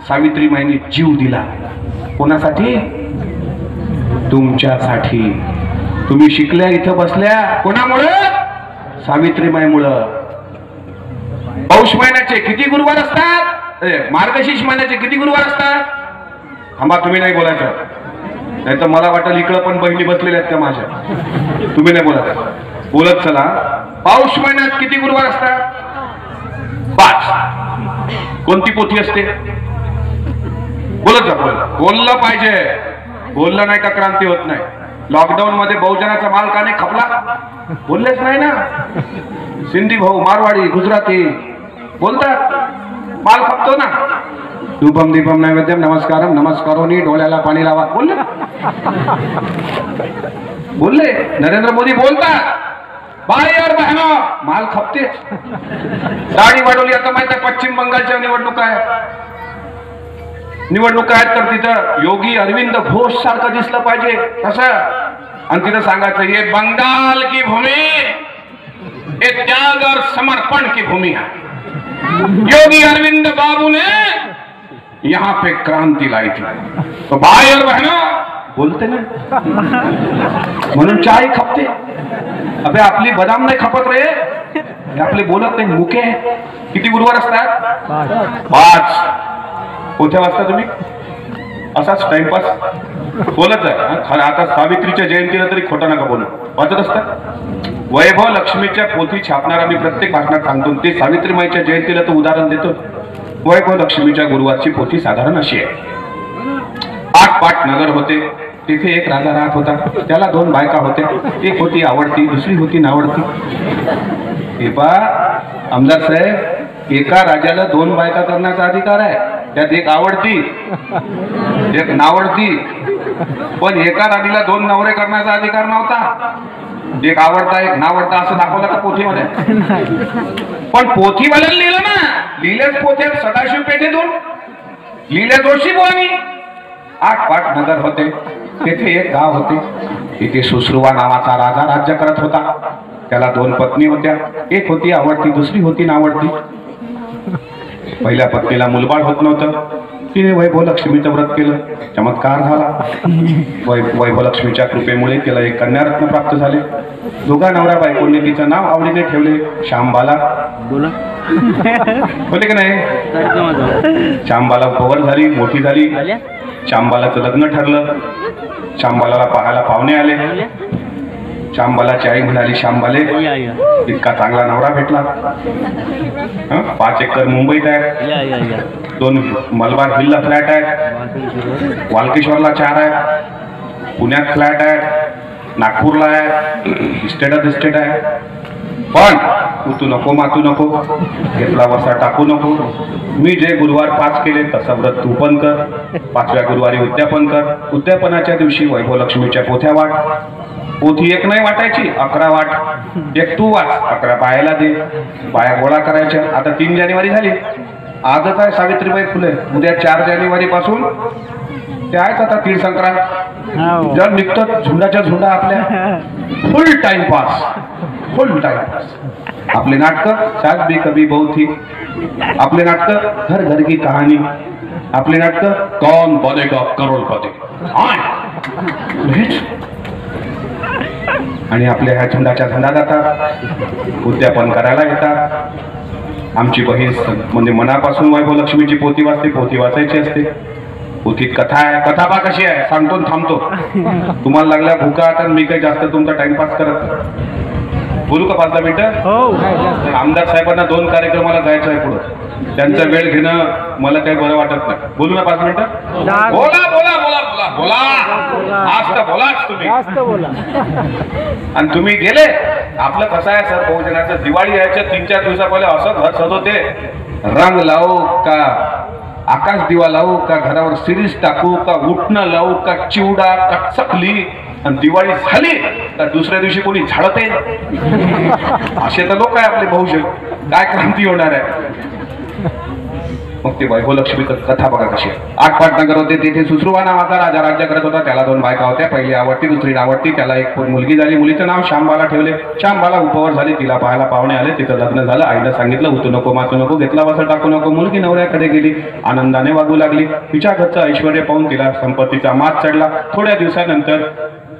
सावित्रीमाईने जीव दिला. कोणासाठी? तुमच्यासाठी. तुम्ही शिकल्या, इथं बसल्या, कोणामुळं? सावित्रीमाईमुळं. पौष महिन्याचे किती गुरुवार असतात? मार्गशीर्ष महिन्याचे किती गुरुवार असतात? थांबा, तुम्ही नाही बोलायचं, नाही तर मला वाटेल इकडं पण बहिणी बसलेल्या आहेत त्या माझ्या. तुम्ही नाही बोलायचं, बोलत चला. पाऊस महिन्यात किती गुरुवार असतात? 5. कोणती पोथी असते? बोलत जा, बोललं पाहिजे. बोललं नाही का क्रांती होत नाही. लॉकडाऊन मध्ये बहुजनाचा माल का नाही खपला? बोललेच नाही ना. सिंधी भाऊ, मारवाडी, गुजराती बोलतात, माल खपतो ना. धूपम दीपम नैवेद्यम नमस्कारम नमस्कारोनी, डोळ्याला पाणी लावा. बोलले बोलले. नरेंद्र मोदी बोलतात, भाई और बहनों, माल खपतेच. दाढी वाढवली. आता माहिती आहे पश्चिम बंगालच्या निवडणुका आहेत. तर तिथं योगी अरविंद घोष सारखं दिसलं पाहिजे तसं. आणि तिथं सांगायचं, ये बंगाल की भूमि, ये त्याग और समर्पण की भूमि है. योगी अरविंद बाबू ने यहाँ पे क्रांती लाई थी. तो भाई और बहनों बोलते ना, म्हणून चाय खपते. अबे आपली बदाम नाही खपत रे, आपले बोलत नाही, मुके. किती गुरुवार असतात? 5. कोणत्या वाजता तुम्ही असाच टाइमपास बोलत आहे? खरं आता सावित्रीच्या जयंतीला तरी खोटं नका बोलू. वाचत असतात. वैभव लक्ष्मीच्या पोथी छापणारा मी प्रत्येक भाषणात सांगतो. ते सावित्रीमाईच्या जयंतीला तो उदाहरण देतो. वैभव लक्ष्मीच्या गुरुवारची पोथी साधारण अशी आहे. 8 पाट नगर होते. तिथे एक राजा राहत होता. त्याला 2 बायका होत्या. एक होती आवडती, दुसरी होती नावडती. हे पहा आमदार साहेब, एका राजाला 2 बायका करण्याचा अधिकार आहे. त्यात एक आवडती, एक नावडती. पण एका राणीला 2 नवरे करण्याचा अधिकार नव्हता. एक आवडता, एक नावडता असं दाखवलं का पोथीमध्ये? पण पोथीवाल्याला लिहिलं ना, लिहिल्याच पोथ्यात सदाशिव पेठेतून लिहिल्या जोशी बुवानी. 8 पाट नगर होते. तेथे एक गाव होते. तिथे सुश्रुवा नावाचा राजा राज्य करत होता. त्याला 2 पत्नी होत्या. एक होती आवडती, दुसरी होती नावडती. पहिल्या पत्नीला मुलबाळ होत नव्हतं. तिने वैभव लक्ष्मीचं व्रत केलं. चमत्कार झाला. वैभव लक्ष्मीच्या कृपेमुळे तिला एक कन्यारत्न प्राप्त झाले. दोघा नवरा बायकोंनी तिचं नाव आवडीने ठेवले श्यामबाला. बोले की नाही? श्यामबाला पवर झाली, मोठी झाली. श्यामबालाचं लग्न ठरलं. श्यामबालाला पाहायला पाहुणे आले. श्यामबालाची आई म्हणाली, श्यामबाले इतका चांगला नवरा भेटला. 5 एकर मुंबईत आहे. 2 मलबार हिलला फ्लॅट आहेत. वालकेश्वरला 4 आहेत. पुण्यात फ्लॅट आहेत. नागपूरला आहे. इस्टेट आहे. पण तू नको मातू नको, घेतला वसा टाकू नको. मी जे गुरुवार 5 केले तसं व्रत तू पण कर. 5व्या गुरुवारी उद्यापन कर. उद्यापनाच्या दिवशी वैभव लक्ष्मीच्या पोथ्या वाट. पोथी एक नाही वाटायची, 11 वाट. एक तू वाच, 11 बायाला दे. बाया गोळा करायच्या. आता 3 जानेवारी झाली. आजच आहे सावित्रीबाई फुले. उद्या 4 जानेवारी पासून ते आहेत आता तीळ संक्रांत. जर निघतात झुंडाच्या झुंडा आपल्या. फुल टाइमपास, फुल टाइमपास. आपले नाटक सास भी कभी बहू थी. आपले नाटक घर घर की कहाणी. आपले नाटक कौन बनेगा करोडपती. आणि आपल्या ह्या झुंडाच्या झुंडा जातात. उद्यापन करायला येतात. आमची बहीण म्हणजे मनापासून वैभव लक्ष्मीची पोथी वाचते. पोथी वाचायची असते. पोथीत कथा आहे. कथा पा कशी आहे सांगतो थांबतो. तुम्हाला लागल्या भुका तर मी काही जास्त तुमचा टाइमपास करत. बोलू का 5-10 मिनिटं? आमदार साहेबांना 2 कार्यक्रमाला जायचं आहे पुढे. त्यांचा वेळ घेणं मला काही बरं वाटत नाही. बोलू ना 5 मिनिटं? बोला बोला बोला बोला बोला. आज तर बोलाच तुम्ही. आणि तुम्ही गेले. आपलं कसं आहे सर, बहुजनाचं दिवाळी यायच्या 3-4 दिवसा पहिले असं घर सजवते. रंग लावू का, आकाश दिवा लावू का, घरावर सिरीज टाकू का, उठणं लावू का, चिवडा का चकली. आणि दिवाळी झाली तर दुसऱ्या दिवशी कोणी झाडते. असे तर लोक आहे आपले बहुजन. काय क्रांती होणार आहे? मग ते वैभव लक्ष्मीचं कथा बघा कशी आहे. 8 पाट नगर होते. तिथे सुश्रुवा नावाचा राजा राज्य करत होता. त्याला 2 बायका होत्या. पहिली आवडती, दुसरी नावडती. त्याला एक मुलगी झाली. मुलीचं नाव श्यामबाला ठेवले. श्यामबाला उपवर झाली. तिला पाहायला पाहुणे आले. तिचं लग्न झालं. आईला सांगितलं उतू नको मातू नको, घेतला वसा टाकू नको. मुलगी नवऱ्याकडे गेली. आनंदाने वागू लागली. तिच्या घरचं ऐश्वर्य पाहून तिला संपत्तीचा माज चढला. थोड्या दिवसानंतर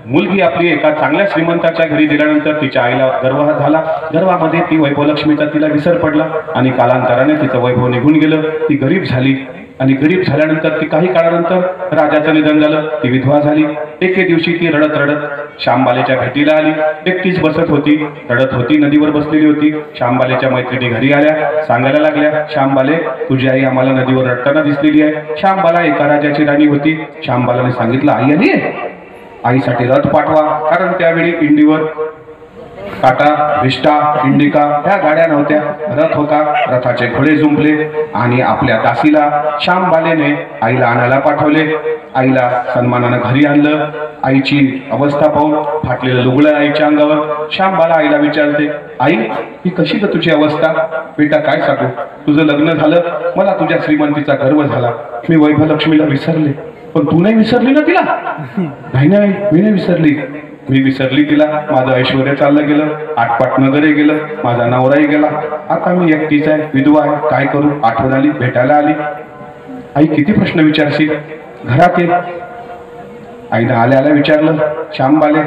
मुलगी आपली एका चांगल्या श्रीमंताच्या घरी दिल्यानंतर तिच्या आईला गर्व झाला. गर्वामध्ये ती वैभव लक्ष्मीचा तिला विसर पडला आणि कालांतराने तिचं वैभव निघून गेलं. ती गरीब झाली. आणि गरीब झाल्यानंतर ती काही काळानंतर राजाचं निधन झालं, ती विधवा झाली. एके दिवशी ती रडत रडत श्यामबालेच्या भेटीला आली. एकटीच बसत होती, रडत होती, नदीवर बसलेली होती. श्यामबालेच्या मैत्रिणी घरी आल्या, सांगायला लागल्या, श्यामबाले तुझी आई आम्हाला नदीवर रडताना दिसलेली आहे. श्यामबाला एका राजाची राणी होती. श्यामबालाने सांगितलं, आई आली आहे, आईसाठी रथ पाठवा. कारण त्यावेळी इंडीवर टाटा, विस्टा, इंडिका ह्या गाड्या नव्हत्या, रथ होता. रथाचे घोडे जुंपले आणि आपल्या दासीला श्यामबालेने आईला आणायला पाठवले. आईला सन्मानानं घरी आणलं. आईची अवस्था पाहून फाटलेलं लुगडं आईच्या अंगावर. श्यामबाला आईला विचारते, आई ही कशी तर तुझी अवस्था? बेटा काय सांगू, तुझं लग्न झालं, मला तुझ्या श्रीमंतीचा गर्व झाला, मी वैभवलक्ष्मीला विसरले. पण तू नाही विसरली ना तिला? नाही नाही, मी नाही विसरली, मी विसरली तिला. माझं ऐश्वर्य चाललं गेलं, आटपाट नगरे गेलं, माझा नवराही गेला, आता मी एकटीच आहे, विधवा आहे, काय करू? आठवण आली, भेटायला आली. आई किती प्रश्न विचारशील, घरात ये. आईनं आल्या आल्या विचारलं, श्यामबाले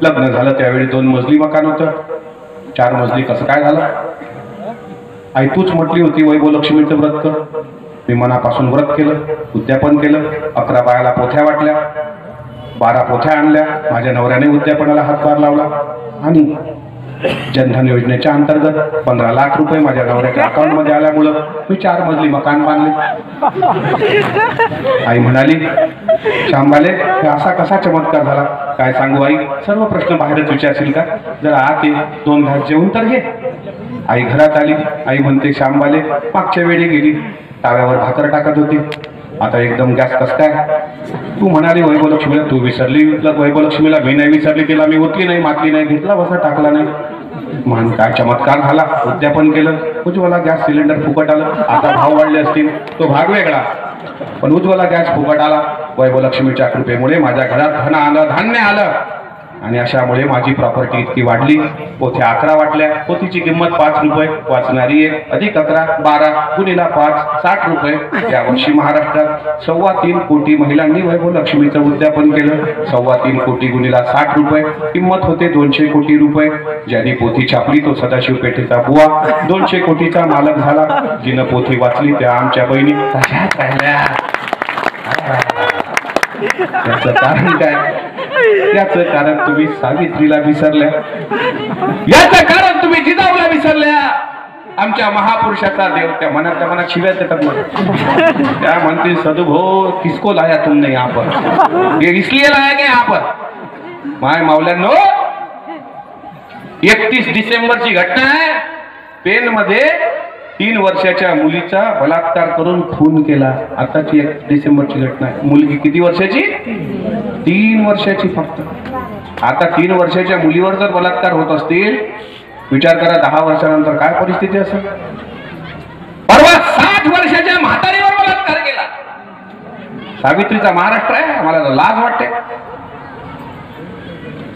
लग्न झालं त्यावेळी 2 मजली मकान होतं, 4 मजली कसं काय झालं? आई तूच म्हटली होती वैभवलक्ष्मीचं व्रत कर. मी मनापासून व्रत केलं, उद्यापन केलं, 11 बायाला पोथ्या वाटल्या, 12 पोथ्या आणल्या. माझ्या नवऱ्याने उद्यापनाला हातभार लावला आणि जनधन योजनेच्या अंतर्गत 15 लाख रुपये माझ्या नवऱ्याच्या अकाउंट मध्ये आल्यामुळं मी 4 मजली मकान बांधले. आई म्हणाली, श्यामबाले हे असा कसा चमत्कार झाला? काय सांगू आई, सर्व प्रश्न बाहेरच विचारशील का? जरा आत ये, 2 घास जेवून तर घे. आई घरात आली. आई म्हणते, श्यामबाले मागच्या वेळी गेली, ताव्यावर भाकर टाकत होती, आता एकदम गॅस कस काय? तू म्हणाली वैभवलक्ष्मीला, तू विसरली वैभवलक्ष्मीला? मी नाही विसरली तिला, मी उठली नाही, मातली नाही, घेतला बसा टाकला नाही. मान काय चमत्कार झाला, उद्यापन केलं, उज्ज्वला गॅस सिलेंडर फुकट आलं. आता भाव वाढले असतील, तो भाग वेगळा, पण उज्ज्वला गॅस फुकट आला. वैभवलक्ष्मीच्या कृपेमुळे माझ्या घरात धन आलं, धान्य आलं आणि अशामुळे माझी प्रॉपर्टी इतकी वाढली. पोथ्या 11 वाटल्या, पोथीची किंमत 5 रुपये, वाचणारी 1 अधिक 11 12 गुणिला 5 60 रुपये. यावर्षी महाराष्ट्रात 3.25 कोटी महिलांनी वैभवलक्ष्मीचं उद्यापन केलं. 3.25 कोटी गुणिला 60 रुपये, किंमत होते 200 कोटी रुपये. ज्यांनी पोथी छापली तो सदाशिव पेठेचा बुवा 200 कोटीचा मालक झाला. जिनं पोथी वाचली त्या आमच्या बहिणी तशाच राहिल्या. याचं कारण काय? याचं कारण तुम्ही सावित्रीला विसरल्या, याचं कारण तुम्ही जिजाऊला विसरल्या. आमच्या महापुरुषाचा देव त्या मनातल्या मनात शिव्या देतात मला. त्या म्हणतील, सदुभो किसको लाया तुमने यहाँ पर, ये इसलिए लाया गया यहाँ पर. माय मावल्यांनो, 31 डिसेंबरची घटना आहे. पेन मध्ये 3 वर्षाच्या मुलीचा बलात्कार करून खून केला. आताची 1 डिसेंबरची घटना आहे. मुलगी किती वर्षाची? 3 वर्षाची फक्त. आता 3 वर्षाच्या मुलीवर जर बलात्कार होत असतील, विचार करा 10 वर्षानंतर काय परिस्थिती असेल. परवा 60 वर्षाच्या म्हातारीवर बलात्कार केला. सावित्रीचा महाराष्ट्र आहे, आम्हाला लाज वाटते.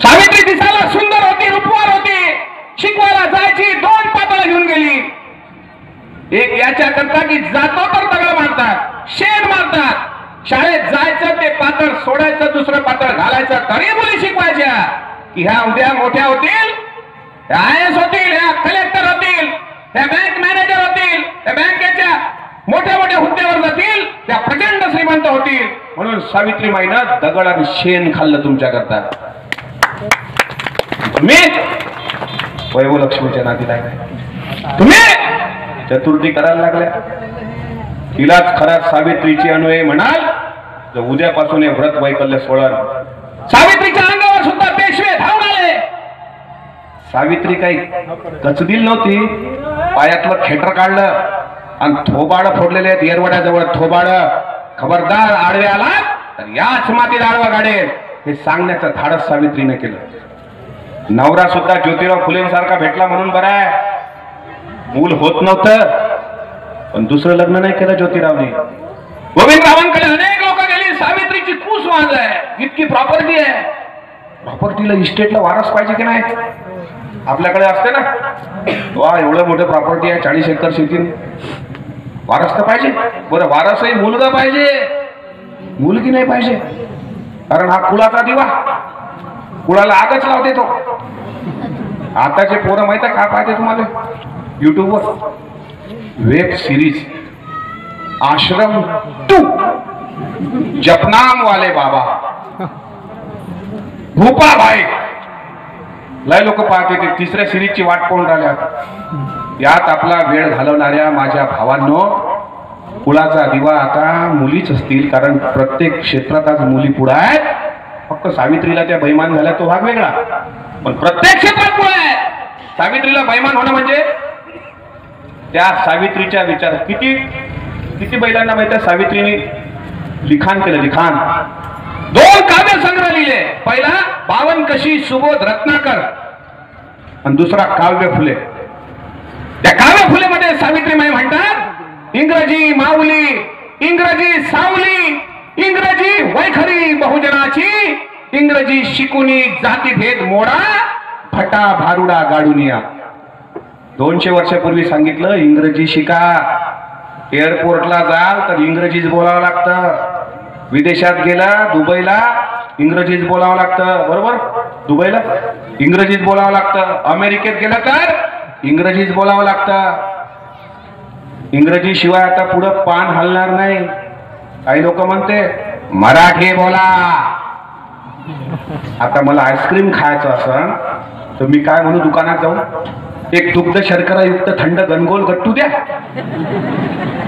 सावित्री दिसायला सुंदर होती, रूपवान होती, शिकवायला जायची, 2 पातळ घेऊन गेली. एक याच्या करता की जातो तर दगड मारतात, शेण मारतात. शाळेत जायचं ते पातळ सोडायचं, दुसरं पातळ घालायचं. तरी मुली शिकवायच्या की ह्या उद्या मोठ्या होतील, ह्या IAS होतील, ह्या कलेक्टर होतील, ह्या बँक मॅनेजर होतील, त्या बँकेच्या मोठ्या मोठ्या हुद्द्यावर जातील, त्या प्रचंड श्रीमंत होतील. म्हणून सावित्रीबाईनं दगड आणि शेण खाल्लं तुमच्या करता. तुम्ही वैभवलक्ष्मीच्या नाती लागल्या, तुम्ही चतुर्थी करायला लागल्या. तिलाच खरा सावित्रीची अन्वय म्हणाल तर उद्यापासून हे व्रत वैकल्य सोडा. सावित्रीच्या अंगावर सुद्धा पेशवे धावून आले. सावित्री काही कचदिल नव्हती. पायातलं खेटर काढलं आणि थोबाड फोडलेले आहेत येरवड्याजवळ. थोबाड, खबरदार आडवे आला तर याच मातीत आडवा गाडेल, हे सांगण्याचं धाडस सावित्रीने केलं. नवरा सुद्धा ज्योतिराव फुलेंसारखा भेटला म्हणून बरं आहे. मूल होत नव्हतं पण दुसरं लग्न नाही केलं ज्योतिरावने. गोविंदरावांकडे अनेक लोक गेली. सावित्रीची कूस वाज आहे, इतकी प्रॉपर्टी आहे. प्रॉपर्टीला इस्टेटला वारस पाहिजे की नाही? आपल्याकडे असते ना, वा एवढं मोठं प्रॉपर्टी आहे, 40 एकर शेती, वारस तर पाहिजे. बरं वारसही मुलगा पाहिजे, मुलगी नाही पाहिजे. कारण हा कुळाचा दिवा, कुळाला आगच लावते तो. आताचे पोरं माहिती काय पाहिजे तुम्हाला? युट्यूबवर वेब सिरीज आश्रम 2 जपनाम वाले बाबा भूपा भाई लय लोक पाहते ते तिसऱ्या सिरीजची वाट पाहून राहिल्या. यात आपला वेळ घालवणाऱ्या माझ्या भावांनो, कुळाचा दिवा आता मुलीच असतील, कारण प्रत्येक क्षेत्रात आज मुली पुढे आहेत. फक्त सावित्रीला त्या बैमान झाल्या तो भाग वेगळा, पण प्रत्येक क्षेत्रात पुढे आहे. सावित्रीला बैमान होणं म्हणजे त्या सावित्रीच्या विचार किती बैलांना माहिती आहे सावित्रीने लिखाण केलं. लिखाण 2 काव्य संग्रह लिहिले. पहिला 52 कशी सुबोध रत्नाकर आणि दुसरा काव्य फुले. त्या काव्य फुले मध्ये सावित्रीबाई म्हणतात, इंग्रजी माऊली, इंग्रजी सावली, इंग्रजी वैखरी बहुजनाची, इंग्रजी शिकुनी जातीभेद मोडा, फटा भारुडा गाडुनिया. 200 वर्षापूर्वी सांगितलं इंग्रजी शिका. एअरपोर्टला जाल तर इंग्रजीच बोलावं लागतं. विदेशात गेला दुबईला इंग्रजीच बोलावं लागतं. बरोबर, दुबईला इंग्रजीच बोलावं लागतं. अमेरिकेत गेला तर इंग्रजीच बोलावं लागतं. इंग्रजी शिवाय आता पुढं पान हलणार नाही. काही लोक म्हणते मराठी बोला. आता मला आईस्क्रीम खायचं असं तर मी काय म्हणू, दुकानात जाऊन एक दुग्ध शर्करा युक्त थंड गणगोल गट्टू द्या,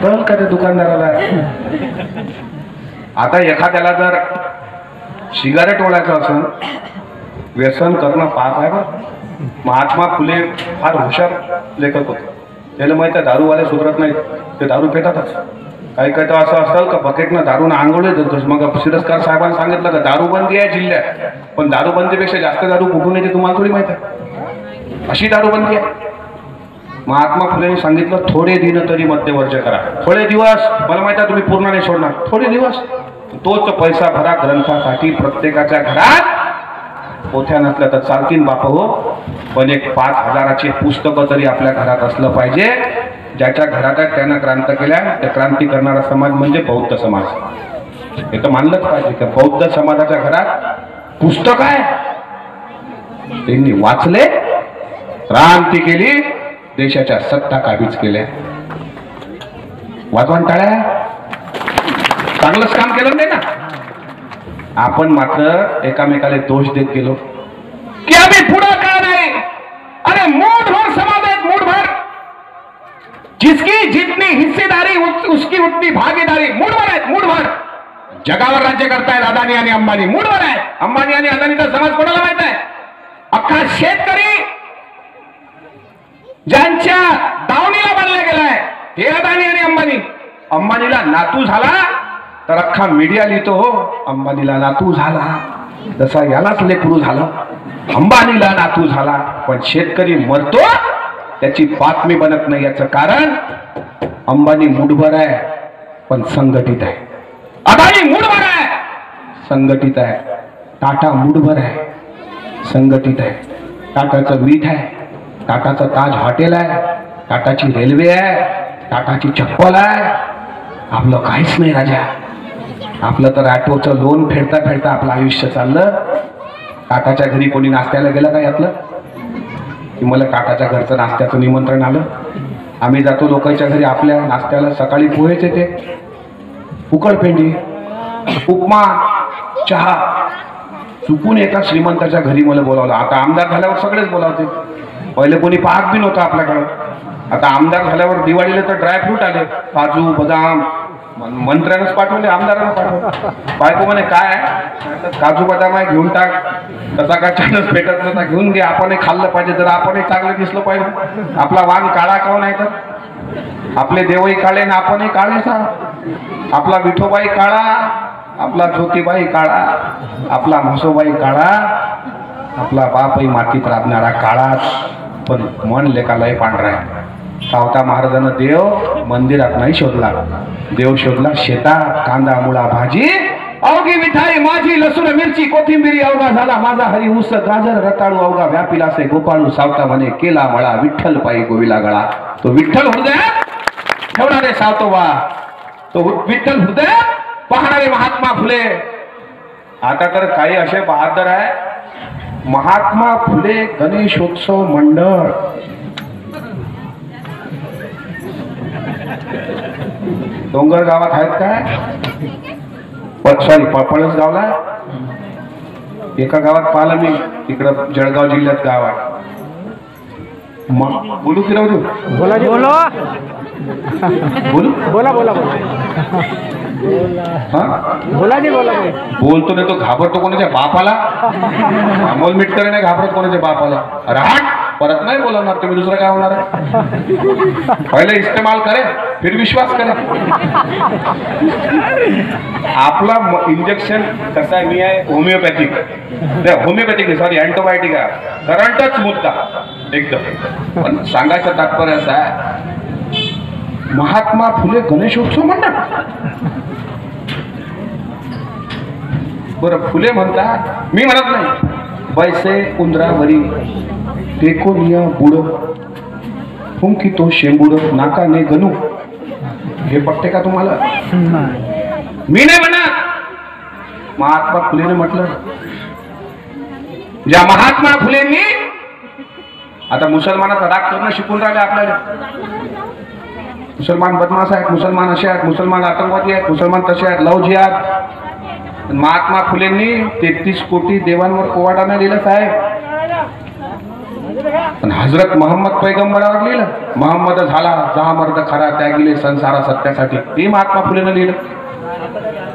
तर का त्या दुकानदाराला. आता एखाद्याला जर सिगारेट ओढायचं असेल, व्यसन करणं पाप आहे. महात्मा फुले फार हुशार लेखक होते. त्याला माहिती आहे दारूवाले सुधरत नाहीत, ते दारू पेटातच. काही काही तर असं असतं का बकेटनं दारून आंघोळ देतोस. मग शिरस्कार साहेबांनी सांगितलं का दारूबंदी आहे जिल्ह्यात, पण दारूबंदीपेक्षा जास्त दारू कुठून येते तुम्हाला थोडी माहिती आहे. अशी दारूबंदी आहे. महात्मा फुलेंनी सांगितलं थोडे दिन तरी मध्यवर्ज करा. थोडे दिवस, मला माहिती आहे तुम्ही पूर्ण नाही सोडणार, थोडे दिवस तोच पैसा भरा ग्रंथासाठी. प्रत्येकाच्या घरात पोथ्या नसल्या तर चालतील बाप हो, पण एक 5,000चे पुस्तकं तरी आपल्या घरात असलं पाहिजे. ज्याच्या घरात आहे त्यानं क्रांत केल्या. त्या क्रांती करणारा समाज म्हणजे बौद्ध समाज. हे तर मानलंच पाहिजे की बौद्ध समाजाच्या घरात पुस्तक आहे. त्यांनी वाचले, क्रांती केली, देशाच्या सत्ता काबीज केल्या. वाजवण टाळ्या, चांगलंच काम केलं नाही ना. आपण मात्र एकामेकाला दोष देत गेलो की आम्ही पुढं का नाही. अरे मूठभर समाज आहेत, मूठभर. जिसकी जितनी हिस्सेदारी उसकी उतनी भागीदारी. मूठभर आहेत, मूठभर. जगावर राज्य करतायत अदानी आणि अंबानी, मूठभर आहे. अंबानी आणि अदानीचा समाज कोणाला माहित आहे? अख्खा शेतकरी ज्यांच्या दावणीला बनला गेलाय हे अदानी आणि अंबानी. अंबानीला नातू झाला तर अख्खा मीडिया लिहितो हो अंबानीला नातू झाला, जसा यालाच लेकरू झालं. अंबानीला नातू झाला, पण शेतकरी मरतो त्याची बातमी बनत नाही. याचं कारण अंबानी मूठभर आहे पण संघटित आहे. अदानी मूठभर आहे, संघटित आहे. टाटा मूठभर आहे, संघटित आहे. टाटाचं मीठ आहे, टाटाचं ताज हॉटेल आहे, टाटाची रेल्वे आहे, टाटाची चप्पल आहे. आपलं काहीच नाही राजा. आपलं तर ऑटोचं लोन फेडता फेडता आपलं आयुष्य चाललं. टाटाच्या घरी कोणी नाश्त्याला गेलं का यातलं की मला टाटाच्या घरचं नाश्त्याचं निमंत्रण आलं. आम्ही जातो लोकांच्या घरी आपल्या नाश्त्याला. सकाळी पोहेच येते, उकडपेंडी, उपमा, चहा. चुकून एका श्रीमंताच्या घरी मला बोलावलं. आता आमदार झाल्यावर सगळेच बोलावते. पहिले कोणी पाहत बी नव्हतं आपल्याकडं. आता आमदार झाल्यावर दिवाळीला तर ड्रायफ्रूट आले, काजू बदाम. मंत्र्यानंच पाठवले, आमदारानं पाठवलं. बायको म्हणे काय काजू बदाम आहे घेऊन टाक. तसा काय चान्स भेटत नव्हता, घेऊन घे. आपणही खाल्लं पाहिजे, जर आपणही चांगलं दिसलं पाहिजे. आपला वाण काळा काऊन आहे तर आपले देवही काळे ना आपणही काळेच. आपला विठोबाई काळा, आपला ज्योतिबाई काळा, आपला म्हसोबाई काळा, आपला बापही मातीत राबणारा काळाच, पण मन लेकालाही पांढरा आहे. सावता महाराजांना देव मंदिरात नाही शोधला, देव शोधला शेतात. कांदा मुळा भाजी अवघी मिठाई माझी, लसूण मिरची कोथिंबिरी अवघा झाला माझा हरी. ऊस गाजर रताळू अवघा व्यापिला से गोपाळू. सावता म्हणे केला मळा विठ्ठल पायी गोविला गळा. तो विठ्ठल हृदयात ठेवणारे सावतोबा, तो विठ्ठल हृदयात पाहणारे महात्मा फुले. आता तर काही असे बहादर आहे. महात्मा फुले गणेशोत्सव मंडळ, डोंगर गावात आहेत काय? सॉरी, पळस गावला एका गावात पाहिलं मी, इकडं जळगाव जिल्ह्यात गाव आहे. बोलू की राहू देऊ? बोला जी बोलो. बोलू? बोला बोला बोला. हा बोला जी बोला. बोलतो नाही तो घाबरतो कोणाच्या बापाला. अमोल मिटकर नाही घाबरत कोणाच्या बापाला. अरे हाट, परत नाही बोलवणार तुम्ही, दुसरं काय होणार आहे? पहिले इस्तेमाल करे फिर विश्वास करे. आपला इंजेक्शन कसं आहे, मी आहे होमिओपॅथिक. होमिओपॅथिक नाही, सॉरी, अँटीबायोटिक आहे. करंटच मुद्दा एकदम. पण सांगायचं तात्पर्य असं आहे, महात्मा फुले गणेशोत्सव म्हणतात. बरं, फुले म्हणतात, मी म्हणत नाही. बैसे उंदरावरी टेकोनिया बुड फुंकी तो शेंबुड नाकाने गणू. हे पटते का तुम्हाला? मी नाही म्हणत, महात्मा फुलेने म्हटलं. ज्या महात्मा फुलेंनी आता मुसलमानाचा राग करणं शिकून राहिले आपल्याला. मुसलमान बदमाश आहेत, मुसलमान असे आहेत, मुसलमान आतंकवादी आहेत, मुसलमान तसे आहेत, लव जिहाद. महात्मा फुलेंनी 33 कोटी देवांवर पोवाडाने लिहिलं साहेब. पण हजरत मोहम्मद पैगंबरावर लिहिलं, मोहम्मद झाला जा मर्द खरा त्यागिले संसारा सत्यासाठी. ते महात्मा फुलेनं लिहिलं.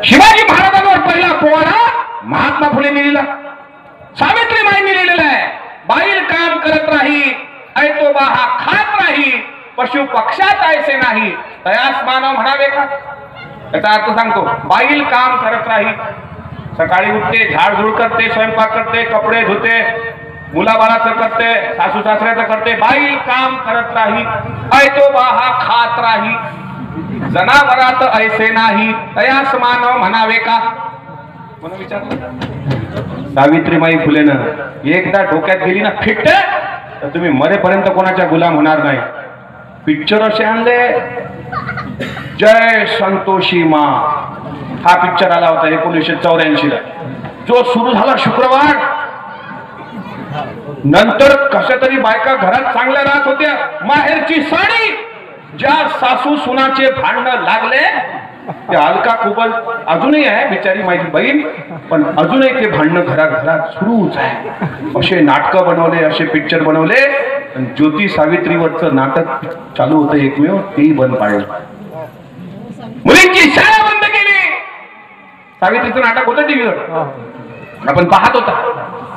शिवाजी महाराजांवर पहिला पोवाडा महात्मा फुलेंनी लिहिला. सावित्रीबाईंनी लिहिलेला आहे, बाईल काम करत राही ऐतोबा हा खात राही, पशु पक्षात ऐसे नाही तयास मानव म्हणावे का. याचा अर्थ सांगतो, बाईल काम करत राही, सकाळी उठते, झाडझूड करते, स्वयंपाक करते, कपडे धुते, मुलाबाळाचं करते, सासू सासऱ्याचं करते. बाईल काम करत राही ऐतोबा हा खात राही, जनावरात ऐसे नाही तयास मानव म्हणावे का. म्हणून विचारलं सावित्रीबाई फुलेनं एकदा डोक्यात गेली ना फिट, तर तुम्ही मरेपर्यंत कोणाच्या गुलाम होणार नाही. पिक्चर असे आणले, जय संतोषी मा हा पिक्चर आला होता 1984 ला, जो सुरू झाला शुक्रवार. नंतर कशा तरी बायका घरात चांगल्या राहत होत्या, माहेरची साडी. ज्या सासू सुनाचे भांडण लागले, ते अलका कुबल अजूनही आहे बिचारी माझी बहीण, पण अजूनही ते भांडणं घरात सुरूच आहे. असे नाटकं बनवले, असे पिक्चर बनवले. ज्योती सावित्रीवरचं नाटक चालू होतं एकमेव, तेही बंद पाडलं. मुलींची शाळा बंद केली. सावित्रीचं नाटक होतं टीव्हीवर, आपण पाहत होता.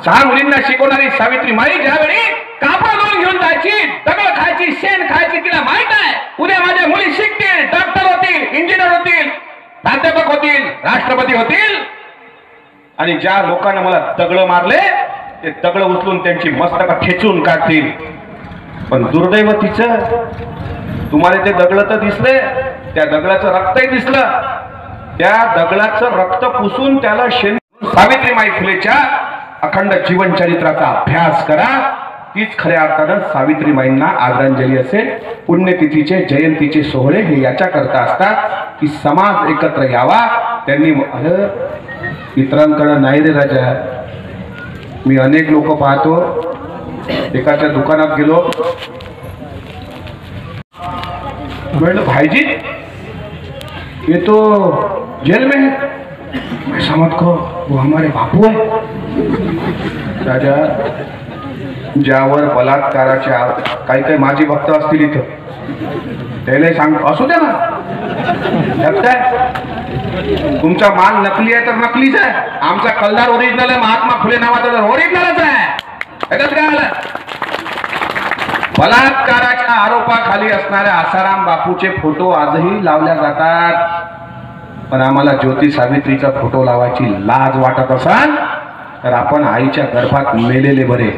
6 मुलींना शिकवणारी सावित्रीबाई ज्यावेळी कापड दोन घेऊन जायची, दगड खायची, शेण खायची, तिला माहित आहे उद्या माझ्या मुली शिकतील, डॉक्टर होतील, इंजिनियर होतील, प्राध्यापक होतील, राष्ट्रपती होतील. आणि ज्या लोकांना मला दगड मारले, ते दगड उचलून त्यांची मस्तक ठेचून काढतील. पण दुर्दैव तिचं, तुम्हाला ते दगड तर दिसले, त्या दगडाचं रक्तही दिसलं. त्या दगडाचं रक्त पुसून त्याला शेण. सावित्रीबाई फुलेच्या अखंड जीवनचरित्राचा अभ्यास करा, तीच खऱ्या अर्थानं सावित्रीबाईंना आदरांजली असेल. पुण्यतिथीचे जयंतीचे सोहळे हे याच्याकरता असतात की समाज एकत्र यावा. त्यांनी इतरांकडे नाही रे राजा, मी अनेक लोक पाहतो, एकाच्या दुकानात गेलो, म्हणलं भाईजी ये तो जेल में है. ऐसा मत कहो, वो हमारे बापू है. राजा, ज्यावर बलात्काराच्या काही काही माझी भक्त असतील इथं, त्याला सांग असू द्या ना. तुमचा माल नकली आहे तर नकलीच आहे, आमचा कल्लार ओरिजिनल आहे. महात्मा फुले नावाचा तर ओरिजिनलच आहे. काय आलं, बलात्काराच्या आरोपाखाली असणाऱ्या आसाराम बापूचे फोटो आजही लावल्या जातात. पण आम्हाला ज्योती सावित्रीचा फोटो लावायची लाज वाटत असाल तर आपण आईच्या गर्भात मेलेले बरे.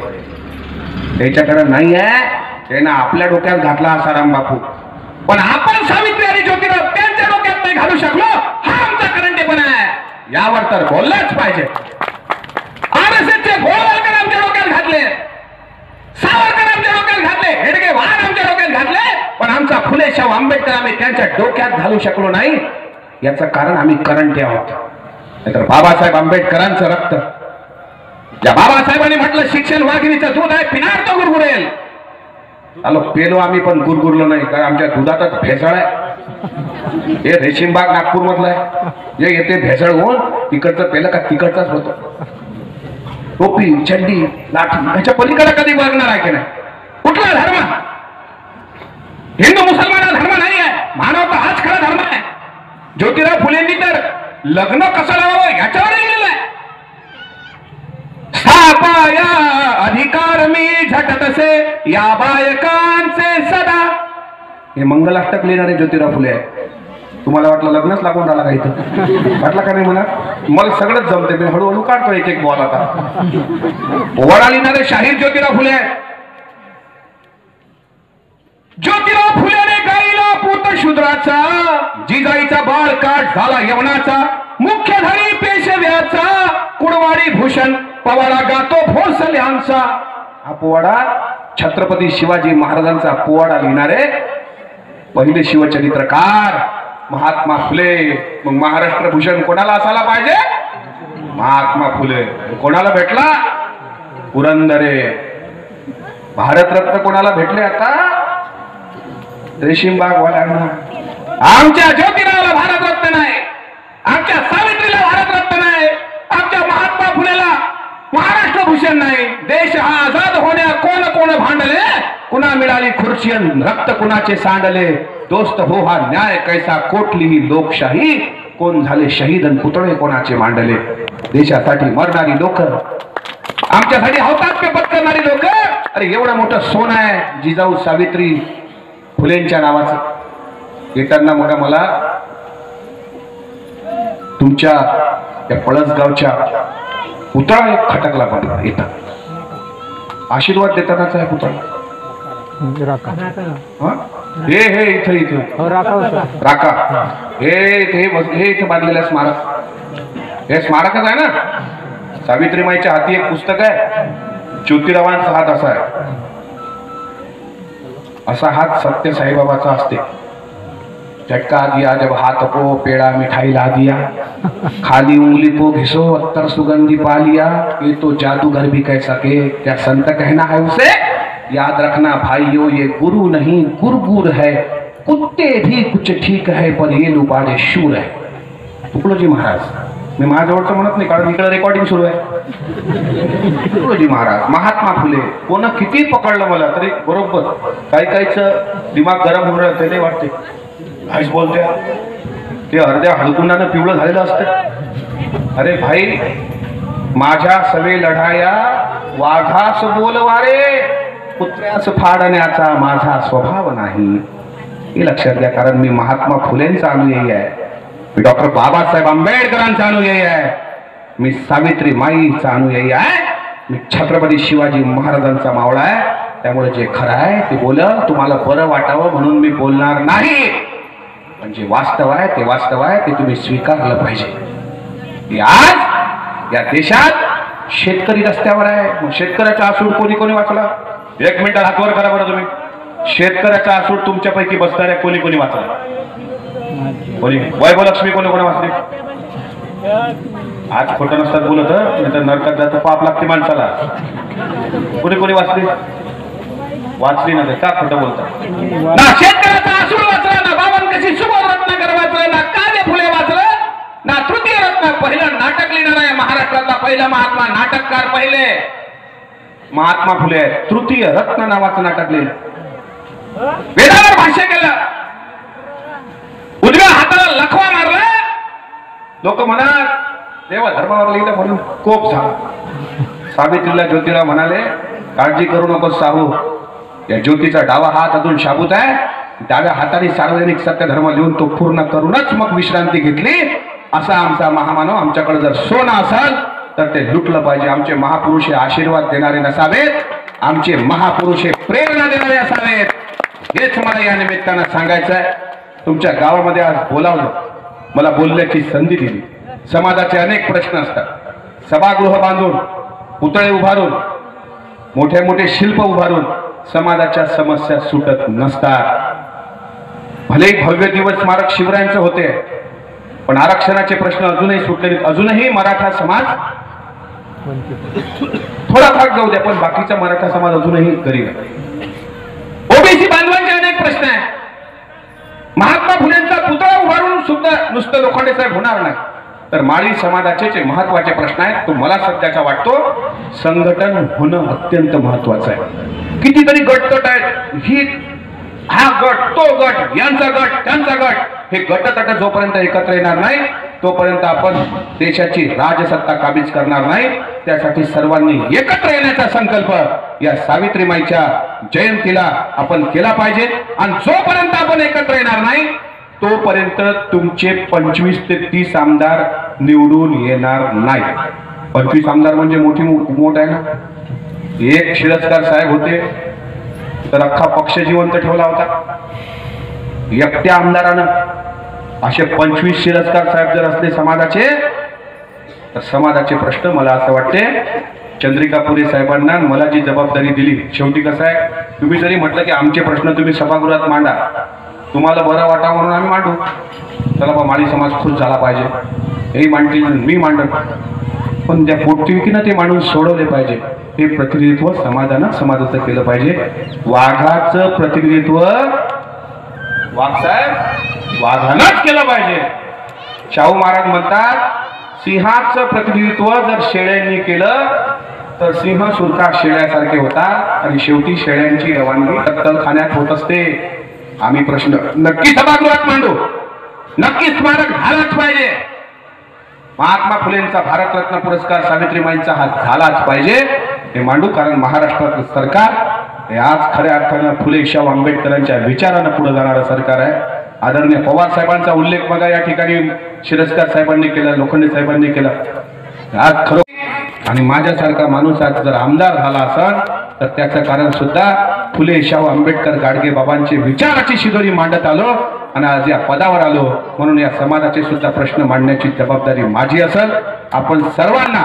त्याच्याकडे नाही आहे, त्यानं आपल्या डोक्यात घातला आसाराम बापू. पण आपण सावित्री आणि ज्योतिराव त्यांच्या डोक्यात नाही घालू शकलो, हा आमचा करंटेपणा आहे. यावर तर बोललाच पाहिजे. आरएसएसचे गोळवलकर आमच्या डोक्यात घातले, सावरकर आमच्या डोक्यात घातले, हेडगे वाघ आमच्या डोक्यात घातले, पण आमचा फुले शाहू आंबेडकर आम्ही त्यांच्या डोक्यात घालू शकलो नाही. याचं कारण आम्ही करंटे आहोत. नाहीतर बाबासाहेब आंबेडकरांचं रक्त, ज्या बाबासाहेबांनी म्हटलं शिक्षण वाघिणीचं दूध आहे, पिणार तो गुरगुरेल. आलो पेलो आम्ही, पण गुरगुरलो नाही, कारण आमच्या दुधातच भेसळ आहे. हे रेशीमबाग नागपूर मधला आहे, जे येते भेसळ होऊन तिकडचं पेलं का तिकडचाच होतं. टोपी चड्डी लाठी ह्याच्या पलीकडे कधी बघणार आहे की नाही. कुठला धर्म? हिंदू मुसलमान धर्म नाही आहे, मानवता हाच खरा धर्म आहे. ज्योतिराव फुलेंनी तर लग्न कसं लावावं ह्याच्यावर लिहिलेलं आहे. स्थापाया अधिकार मी झटतसे या बायकांचे सदा. हे मंगलाष्टक लिहिणारे ज्योतिराव फुले आहे. तुम्हाला वाटलं लग्नच लागून राहिला का इथं? वाटलं का नाही मला? मला सगळंच जमते, मी हळूहळू काढतो एक एक बॉल. आता पोवाडा लिहिणारे शाहीर ज्योतिराव फुले आहे. ज्योतिराव फुलेने गाईला पूत शूद्राचा, जिजाईचा बाळ काठ झाला यवनाचा, मुख्यधारी पेशव्याचा, कुडवाडी भूषण पोवाडा गातो भोसल्यांचा. हा पोवाडा छत्रपती शिवाजी महाराजांचा पोवाडा लिहिणारे पहिले शिवचरित्रकार महात्मा फुले. मग महाराष्ट्र भूषण कोणाला असायला पाहिजे? महात्मा फुले. कोणाला भेटला? पुरंदरे. भारतरत्न कोणाला भेटले आता? रेशीमबाग वाल्यांना. आमच्या ज्योतिरावला भारतरत्न नाही, आमच्या सावित्रीला भारतरत्न नाही, आमच्या महात्मा फुलेला महाराष्ट्र भूषण नाही. देश हा आजाद होण्या कोण कोण भांडले, कुणा मिळाली खुर्ची रक्त कुणाचे सांडले. दोस्त हो हा न्याय कैसा कोटली ही लोकशाही, कोण झाले शहीद आणि पुतळे कोणाचे मांडले. देशासाठी मरणारी लोक, आमच्यासाठी हौतात्म्य पत्करणारी लोक. अरे एवढं मोठं सोनं आहे जिजाऊ सावित्री फुलेंच्या नावाचं. येताना मग मला तुमच्या त्या पळसगावच्या पुतळा एक खटकला पडला. येतात आशीर्वाद देतानाच आहे पुतळा. हे हे इथं इथं राका हे इथं बांधलेलं स्मारक. हे स्मारकच आहे ना. सावित्रीमाईच्या हाती एक पुस्तक आहे, ज्योतिरावांचा हात असा आहे. असा हात सत्य साईबाबाचा असते. झटका दिया जब हाथ को पेड़ा मिठाई ला दिया, खाली उंगली को घिसो अत्तर सुगंधी पा लिया, ये तो जादूगर भी कह सके क्या संत कहना है उसे. याद रखना भाइयों ये गुरु नहीं गुरगुर है, कुत्ते भी कुछ ठीक है पर ये लुबाडे शूर है. तुकडोजी महाराज. मी माझ्याजवळचं म्हणत नाही कारण इकडे रेकॉर्डिंग सुरू आहे. तुकडोजी महाराज, महात्मा फुले. कोण किती पकडलं मला तरी बरोबर काही काहीच दिमाग गरम होऊन राहते नाही वाटते. काहीच बोलते ते अर्ध्या हळकुंडानं पिवळं झालेलं असतं. अरे भाई, माझ्या सवे लढाया वाघास बोलवारे, कुत्र्यास फाडण्याचा माझा स्वभाव नाही. हे लक्षात घ्या. कारण मी महात्मा फुलेंचा अनुयायी आहे, मी डॉक्टर बाबासाहेब आंबेडकरांचा अनुयायी आहे, मी सावित्री माईचा अनुयायी आहे, मी छत्रपती शिवाजी महाराजांचा मावळा आहे. त्यामुळे जे खरं आहे ते बोलं तुम्हाला बरं वाटावं म्हणून मी बोलणार नाही. पण जे वास्तव आहे ते वास्तव आहे, ते तुम्ही स्वीकारलं पाहिजे. आज या देशात शेतकरी रस्त्यावर आहे. मग शेतकऱ्याचा आसूड कोणी कोणी वाचला? एक मिनिट हातवर करा बरं तुम्ही. शेतकऱ्याचा आसूड तुमच्यापैकी बसणाऱ्या कोणी कोणी वाचला? कोणी? वैभवलक्ष्मी कोणी कोणी वाचली? आज खोटं नसतात बोलत, नाही तर नरकात जातं पाप लागते माणसाला. कोणी कोणी वाचली? वाचली ना का खोटं बोलतात? ना शेतकऱ्याचा आसूड वाचला, ना बाबांकशी सुबोध रत्नाकर वाचलं, ना काव्य फुले वाचलं, ना तृतीय रत्न पहिलं नाटक लिहिणार आहे महाराष्ट्रातला पहिला महात्मा नाटककार पहिले महात्मा फुले. तृतीय रत्न नावाचं नाटक लिहिलं, वेदावर भाष्य केलं, उजव्या हाताला लखवा मारला. लोक म्हणत देवा धर्मावर लिहिलं म्हणून कोप झाला. सावित्रीला ज्योतिराव म्हणाले काळजी करू नको साहू, या ज्योतीचा डावा हात अजून शाबूत आहे. डाव्या हाताने सार्वजनिक सत्य धर्म लिहून तो पूर्ण करूनच मग विश्रांती घेतली. असा आमचा महामानव. आमच्याकडे जर सोनं असेल तर ते लुटलं पाहिजे. आमचे महापुरुष हे आशीर्वाद देणारे नसावेत, आमचे महापुरुष हे प्रेरणा देणारे असावेत. हेच मला या निमित्तानं सांगायचं आहे. तुमच्या गावामध्ये आज बोलावलं, मला बोलण्याची संधी दिली. समाजाचे अनेक प्रश्न असतात. सभागृह बांधून, पुतळे उभारून, मोठे मोठे शिल्प उभारून समाजाच्या समस्या सुटत नसतात. भले भव्य दिवस स्मारक शिवरायांचे होते, पण आरक्षणाचे प्रश्न अजूनही सुटले नाहीत. अजूनही मराठा समाज थोडा भाग जाऊ द्या, पण बाकीचा मराठा समाज अजूनही गरीब आहे. ओबीसी बांधवांचे अनेक प्रश्न आहेत. महात्मा फुलेंचा पुतळा उभारून सुद्धा नुसतं लोखंडे साहेब होणार नाही. तर माळी समाजाचे जे महत्वाचे प्रश्न आहेत तो मला सध्याचा वाटतो संघटन होणं अत्यंत महत्वाचं आहे. कितीतरी गटतट आहेत, ही हा गट तो गट यांचा गट त्यांचा गट, हे गटतट जोपर्यंत एकत्र येणार नाही तोपर्यंत आपण देशाची राजसत्ता काबीज करणार नाही. त्यासाठी सर्वांनी एकत्र येण्याचा संकल्प या सावित्रीमाईच्या जयंतीला आपण केला पाहिजे. आणि जोपर्यंत आपण एकत्र येणार नाही तोपर्यंत तुमचे 25 ते 30 आमदार निवडून येणार नाही. 25 आमदार म्हणजे मोठी मोठ आहे ना. एक शिरस्कार साहेब होते तर अख्खा पक्ष जिवंत ठेवला होता. एकट्या आमदारानं असे 25 शिरस्कार साहेब जर असले समाजाचे तर समाजाचे प्रश्न मला असं वाटते चंद्रिका पुरे साहेबांना मला जी जबाबदारी दिली, शेवटी कसं आहे तुम्ही जरी म्हटलं की आमचे प्रश्न तुम्ही सभागृहात मांडा, तुम्हाला बरं वाटा म्हणून आम्ही मांडू, चला बा माळी समाज खुश झाला पाहिजे, हेही मांडतील मी मांडत, पण त्या पोटतिडकीनं ते माणूस सोडवले पाहिजे. हे प्रतिनिधित्व समाजाचं केलं पाहिजे. वाघाचं प्रतिनिधित्व वाघसाहेब वाघानंच केलं पाहिजे. शाहू महाराज म्हणतात सिंहाचं प्रतिनिधित्व जर शेळ्यांनी केलं तर सिंह सुद्धा शेळ्यासारखे होतात आणि शेवटी शेळ्यांची रवानगी कत्तलखान्यात होत असते. आम्ही प्रश्न नक्की सभागृहात मांडू, नक्की स्मारक झालाच पाहिजे. महात्मा फुलेंचा भारतरत्न पुरस्कार सावित्रीमाईंचा हा झालाच पाहिजे हे मांडू. कारण महाराष्ट्राचं सरकार हे आज खऱ्या अर्थानं फुले शाहू आंबेडकरांच्या विचारानं पुढे जाणारं सरकार आहे. आदरणीय पवार साहेबांचा उल्लेख बघा या ठिकाणी शिरस्कार साहेबांनी केला, लोखंडे साहेबांनी केला. आज खरं आणि माझ्यासारखा माणूस आज जर आमदार झाला असेल तर त्याचं कारण सुद्धा फुले शाहू आंबेडकर गाडगे बाबांचे विचाराची शिदोरी मांडत आलो आणि आज या पदावर आलो. म्हणून या समाजाचे सुद्धा प्रश्न मांडण्याची जबाबदारी माझी असेल. आपण सर्वांना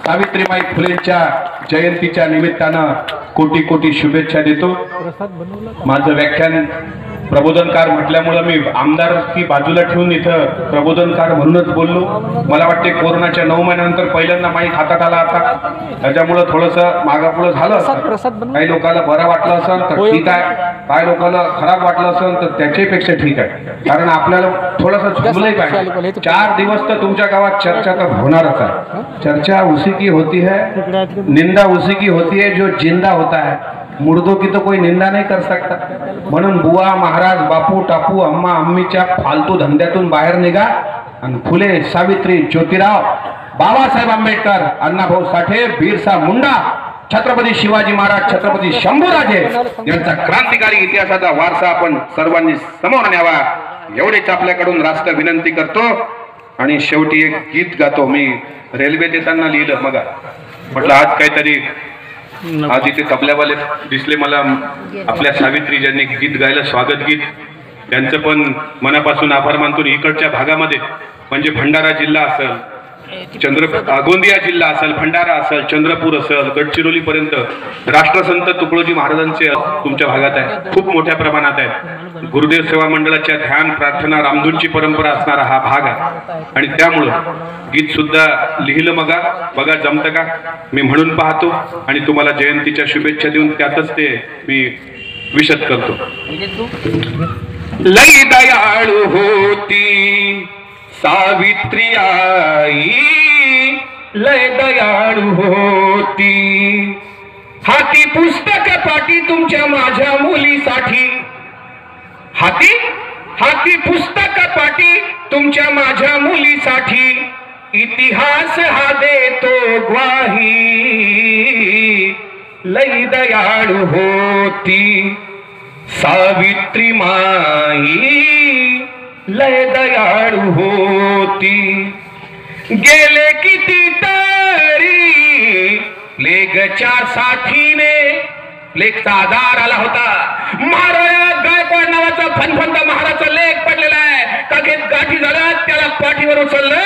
सावित्रीबाई फुलेंच्या जयंतीच्या निमित्तानं कोटी कोटी शुभेच्छा देतो. माझं व्याख्यान प्रबोधनकार म्हटल्यामुळं मी आमदार की बाजूला ठेवून इथं प्रबोधनकार म्हणूनच बोललो. मला वाटते कोरोनाच्या 9 महिन्यानंतर पहिल्यांदा माईक हातात आला आता, त्याच्यामुळं थोडंसं मागापुढं झालं. काही लोकांना बरं वाटलं असेल तर ठीक आहे, काही लोकांना खराब वाटलं असेल तर त्याच्यापेक्षा ठीक आहे. कारण आपल्याला थोडंसं झुमलंय पाहिजे. 4 दिवस तर तुमच्या गावात चर्चा तर होणारच आहे. चर्चा उसी की होती है, निंदा उसी की होती है जो जिंदा होता है. मुर्दों की तो कोई निंदा नहीं कर सकता. म्हणून बुवा महाराज बापू टापू अम्मा अम्मीच्या फालतू धंद्यातून बाहेर निघा आणि फुले सावित्री ज्योतिराव बाबासाहेब आंबेडकर अण्णाभाऊ साठे बिरसा मुंडा छत्रपती शिवाजी महाराज छत्रपती शंभूराजे यांचा क्रांतिकारी इतिहासाचा वारसा आपण सर्वांनी समोर न्यावा एवढेच आपल्याकडून राष्ट्र विनंती करतो. आणि शेवटी एक गीत गातो. मी रेल्वेत येताना लिहिलं मग म्हटलं आज काहीतरी आज इथे तबल्यावाले दिसले मला आपल्या सावित्री ज्यांनी गीत गायलं स्वागत गीत, त्यांचं पण मनापासून आभार मानतो. इकडच्या भागामध्ये म्हणजे भंडारा जिल्हा असेल, गोंदिया जिल्हा असेल, भंडारा असेल, चंद्रपूर असेल, गडचिरोली पर्यंत राष्ट्रसंत तुकडोजी महाराजांचे तुमच्या भागात आहे, खूप मोठ्या प्रमाणात आहे. गुरुदेव सेवा मंडळाच्या ध्यान प्रार्थना रामधूनची परंपरा असणारा हा भाग आहे. आणि त्यामुळं गीत सुद्धा लिहिलं बघा जमतं का मी म्हणून पाहतो आणि तुम्हाला जयंतीच्या शुभेच्छा देऊन त्यातच ते मी विशद करतो. लई दयाळू होती सावित्री आई, लय दयाळू होती. हाती पुस्तक पाठी तुमच्या माझ्या मुलीसाठी, हाती पुस्तक पाठी तुमच्या माझ्या मुलीसाठी. इतिहास हा देतो ग्वाही, लय दयाळू होती सावित्री माई, लय दयाळू होती. गेले किती तरी लेगच्या साथीने, लेखचा आधार आला होता. महाराज गायकवाड नावाचा फणफणता महाराजचा लेख पडलेला आहे. काखेत गाठी झाल्या, त्याला पाठीवर उचललं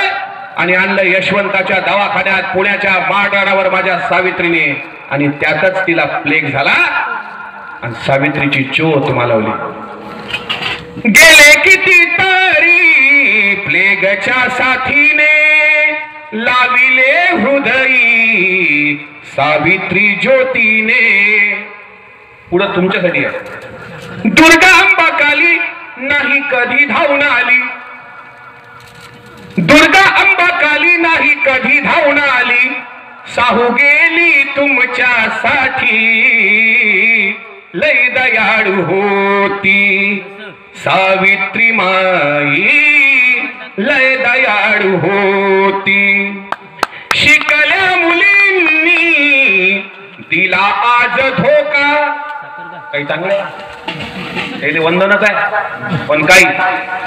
आणि आणलं यशवंताच्या दवाखान्यात पुण्याच्या माळरानावर माझ्या सावित्रीने. आणि त्यातच तिला प्लेग झाला आणि सावित्रीची ज्योत मालवली. गेले किती तरी प्लेगच्या साथीने, लाविले हृदयी सावित्री ज्योतीने. पुढं तुमच्यासाठी आहे. दुर्गा अंबा काली नाही कधी धावून आली, दुर्गा अंबा काली नाही कधी धावून आली, साहू गेली तुमच्यासाठी, लय दयाळू होती सावित्री माई, लय दयाळू होती. शिकल्या मुलींनी दिला आज धोका, काही चांगलं त्याला वंदनच आहे, पण काही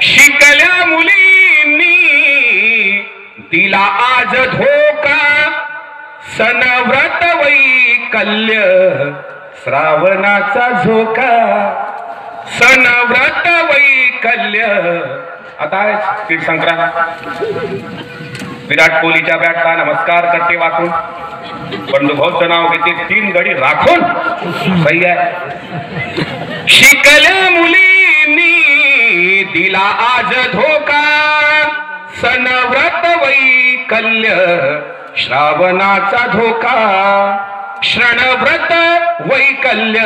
शिकल्या मुलींनी दिला आज धोका, सनव्रत वैकल्य श्रावणाचा झोका, सनव्रत वैकल्य. आता आहे तीर संक्रांत, विराट कोहलीच्या बॅटला नमस्कार करते वाकून, बंधुभाऊचं नाव घेते 3 गडी राखून, सही आहे. शिकल्या मुलींनी दिला आज धोका, सनव्रत वैकल्य श्रावणाचा धोका, श्रणव्रत वैकल्य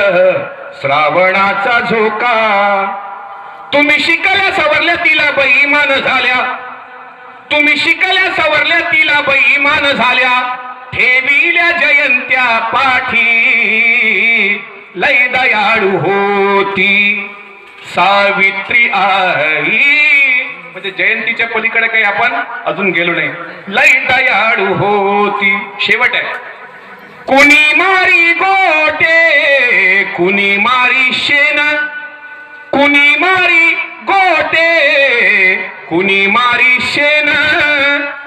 श्रावणाचा झोका. तुम्ही शिकल्या सवरल्या तिला बेईमान झाल्या, तुम्ही शिकल्या सवरल्या तिला बेईमान झाल्या, ठेविल्या जयंत्या पाठी, लय दयाळू होती सावित्री आई. म्हणजे जयंतीच्या पलीकडे काही आपण अजून गेलो नाही, लय दयाळू होती. शेवट आहे, कुणी मारी गोटे कुणी मारी शेण, कुणी मारी गोटे कुणी मारी शेण,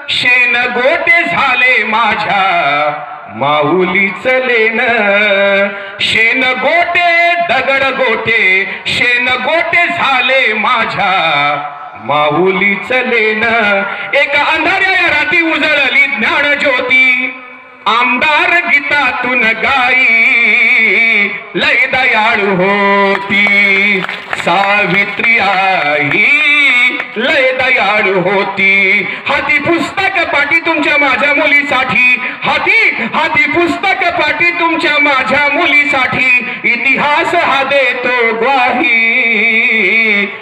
शेण गोटे झाले माझ्या माऊलीच लेन, शेण गोटे दगड गोटे, शेण गोटे झाले माझ्या माऊलीच लेन. एका अंधाऱ्या राती उजळली ज्ञान ज्योती, आमदार गीतातून गाई, लय दयाळू होती सावित्री आई, लय दयाळू होती. हाती पुस्तक पाठी तुमच्या माझ्या मुलीसाठी, हाती पुस्तक पाठी तुमच्या माझ्या मुलीसाठी, इतिहास हा देतो ग्वाही,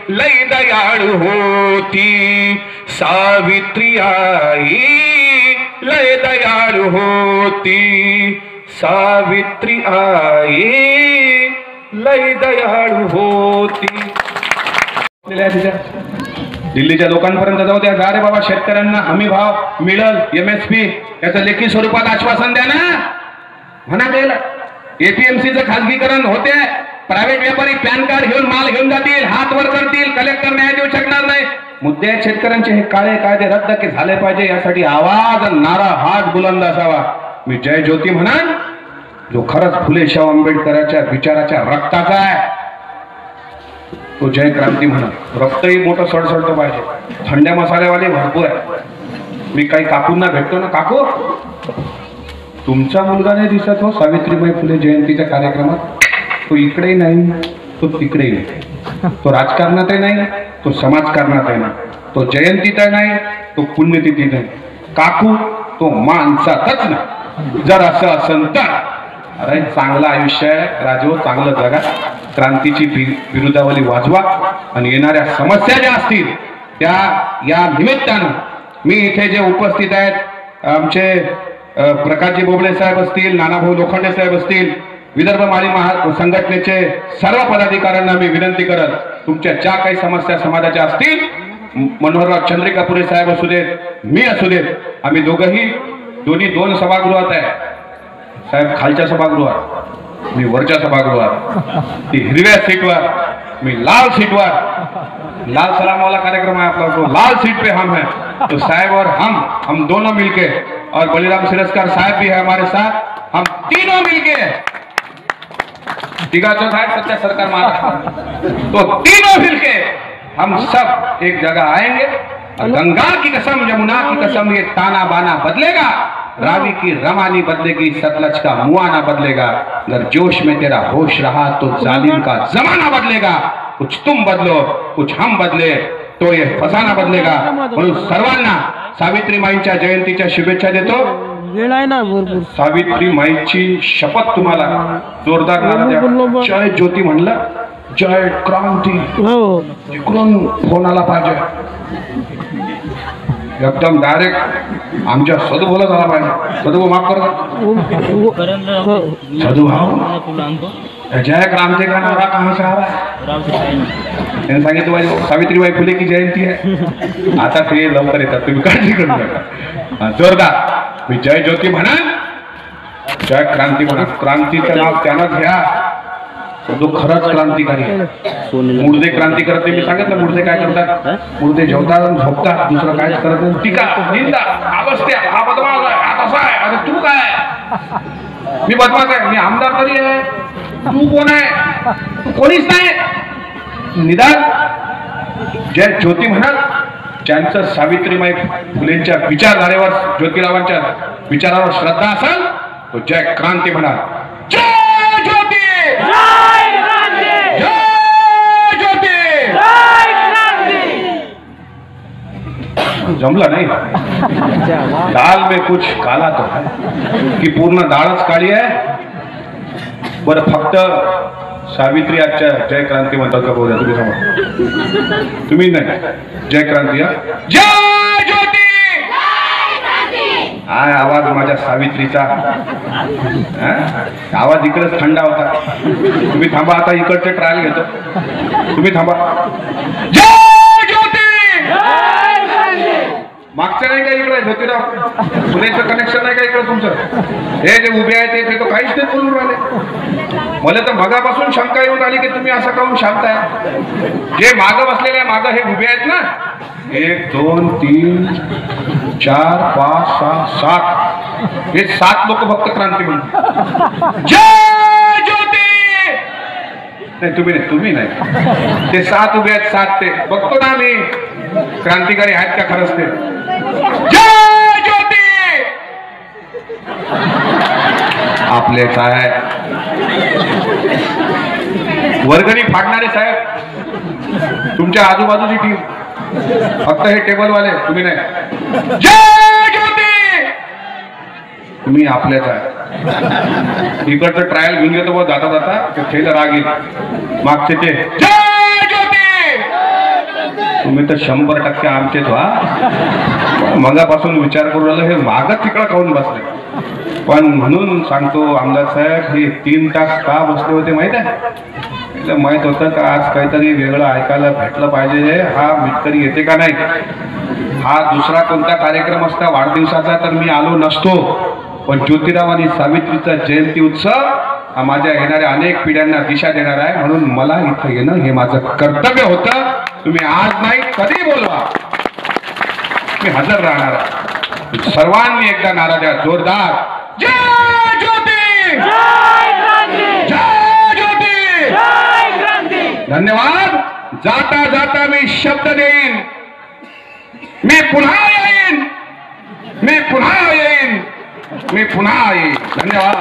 लय दयाळू होती सावित्री आई, लय दयाळू होती सावित्री आई, लय दयाळू होती. दिल्लीच्या लोकांपर्यंत जाऊ द्या, जा रे बाबा, शेतकऱ्यांना हमी भाव मिळल, MSP याचं लेखी स्वरूपात आश्वासन द्या ना. म्हणा त्याला APMCचं खासगीकरण होते, प्रायव्हेट व्यापारी पॅन कार्ड घेऊन माल घेऊन जातील, हात वर करतील, कलेक्टर न्याय देऊ शकणार नाही. मुद्दे आहेत शेतकऱ्यांचे, हे काळे कायदे रद्द के झाले पाहिजे, यासाठी आवाज नारा हात बुलंद असावा. मी जय ज्योती म्हणाल, जो खरंच फुले शाहू आंबेडकरांच्या विचाराच्या रक्ताचा आहे, तो जय क्रांती म्हणा. रक्तही मोठं सडसडतं पाहिजे, थंड्या मसाल्यावाले भरपूर आहे. मी काही काकूंना भेटतो ना, काकू तुमचा मुलगा नाही दिसत हो सावित्रीबाई फुले जयंतीच्या कार्यक्रमात, तो इकडेही नाही, तो तिकडेही नाही, तो राजकारणातही नाही, तो समाजकारणातही नाही, तो जयंतीत नाही, तो पुण्यतिथीत नाही. काकू तो माणसातच नाही. जर असं असेल तर अरे चांगलं आयुष्य आहे राजू, चांगलं जगा, क्रांतीची विरुद्धावली वाजवा, आणि येणाऱ्या समस्या ज्या असतील त्या या निमित्तानं मी इथे जे उपस्थित आहेत, आमचे प्रकाशजी बोबडे साहेब असतील, नानाभाऊ लोखंडे साहेब असतील, विदर्भ माळी संघटनेचे सर्व पदाधिकाऱ्यांना मी विनंती करत, तुमच्या ज्या काही समस्या समाजाच्या असतील, मनोहरराव चंद्रिकापुरे साहेब असू देत, मी असू देत, आम्ही दोन्ही 2 सभागृहात आहे. साहेब खालच्या सभागृहात, मी वरच्या सभागृहात, ती हिरव्या सीटवर, मी लाल सीटवर. लाल सलाम वाला कार्यक्रम है आपका, तो लाल सीट पे हम हैं, तो साहब और हम दोनों मिलके, और बलिराम सिरस्कार साहब भी है हमारे साथ, हम तीनों मिलके, तिगाचो साहब सच्चा सरकार महाराष्ट्र, तो तीनों मिलके हम सब एक जगह आएंगे, और गंगा की कसम यमुना की कसम, ये ताना बाना बदलेगा, रावी की रवानी बदलेगी, सतलज का मुआना बदलेगा. अगर जोश में तेरा होश रहा तो जालिम का जमाना बदलेगा. कुछ तुम बदलो, कुछ हम बदले, तो ये फसाना बदलेगा. म्हणून सर्वांना सावित्री माईंच्या जयंतीच्या शुभेच्छा देतो. वेळ आहे ना भरपूर. सावित्री माईची शपथ तुम्हाला जोरदार नारा द्या. जय ज्योती म्हणलं जय क्रांती हो तिकडून फोन आला पाहिजे एकदम डायरेक्ट आमच्या सदू बोलत आला पाहिजे. सदू माफ कर सदू भाऊ जय क्रांति का नारा कहाँ से आ रहा है. त्यांनी सांगितलं पाहिजे सावित्रीबाई फुले की जयंती आहे. आता ते लवकर येतात तुम्ही काळजी करू नका. जोरदार मी जय ज्योती म्हणा जय क्रांती म्हणा. क्रांतीचं नाव त्यानंच घ्या जो खरंच क्रांतिकारी आहे. मुर्दे क्रांती करते मी सांगितलं. मुर्दे काय करतात. मुर्दे जेवतात झोपतात दुसरं काहीच करत नाही. टीका निंदा अवस्था हा बदमाश आहे हा तसा आहे. अरे तू काय. मी बदमाश आहे. मी आमदार तरी आहे. तू कोण आहे. तू कोणीच नाही. निदान जय ज्योती म्हणाल ज्यांचं सावित्रीबाई फुलेंच्या विचारधारेवर ज्योतिरावांच्या विचारावर श्रद्धा असेल तो जय क्रांती म्हणाल. जय ज्योती जमला नाही. दाल में कुछ काला तो है की पूर्ण डाळच काळी आहे. बरं फक्त सावित्री आजच्या जय क्रांती म्हणतात का बोला तुम्ही सांगा. तुम्ही नाही जय क्रांती जय ज्योती. हाय आवाज माझ्या सावित्रीचा. आवाज इकडेच थंडा होता. तुम्ही थांबा आता इकडचे ट्रायल घेतो. तुम्ही थांबा. जय ज्योती. मागचं नाही का इकडे ज्योतिराव फुलेचं कनेक्शन नाही का इकडे तुमचं. हे जे उभे आहेत ते तो काहीच नाही बोलून राहिले. मला तर मगापासून शंका येऊन आली की तुम्ही असं काहून शांत आहे. जे मागं बसलेले मागं हे उभे आहेत ना 1 2 3 4 5 6 7 हे 7 लोक फक्त क्रांती म्हणतात. जय ज्योती. नाही तुम्ही नाही ते 7 उभे आहेत. 7 ते बघतो ना मी क्रांतिकारी आहेत का खरंच ते. जय ज्योती. आपले साहेब वर्गणी फाडणारे साहेब तुमच्या आजूबाजूची टीम फक्त हे टेबलवाले तुम्ही नाही. जय ज्योती. तुम्ही आपल्याच आहे. इकडचं ट्रायल घेऊन घेतो बघ जाता जाता ते थेला राग येईल. मागचे ते जय ज्योती. तुम्ही तर 100% आमचेच व्हा. मगापासून विचार करू राहिलो हे मागं तिकडं खाऊन बसले. पण म्हणून सांगतो आमदार साहेब हे 3 तास का बसले होते माहित आहे. माहित होतं का आज काहीतरी वेगळं ऐकायला भेटलं पाहिजे. हा मिटकरी येते का नाही. हा दुसरा कोणता कार्यक्रम असता वाढदिवसाचा तर मी आलो नसतो. पण ज्योतिराव आणि सावित्रीचा जयंती उत्सव हा माझ्या येणाऱ्या अनेक पिढ्यांना दिशा देणार आहे. म्हणून मला इथं येणं हे माझं कर्तव्य होतं. तुम्ही आज नाही कधी बोलवा मी हजर राहणार आहे. सर्वांनी एकदा नारा द्या जोरदार. जय ज्योती. जय ज्योती. धन्यवाद. जाता जाता मी शब्द देईन. मी पुन्हा येईन. मी पुन्हा येईन. मी पुन्हा येईन. धन्यवाद.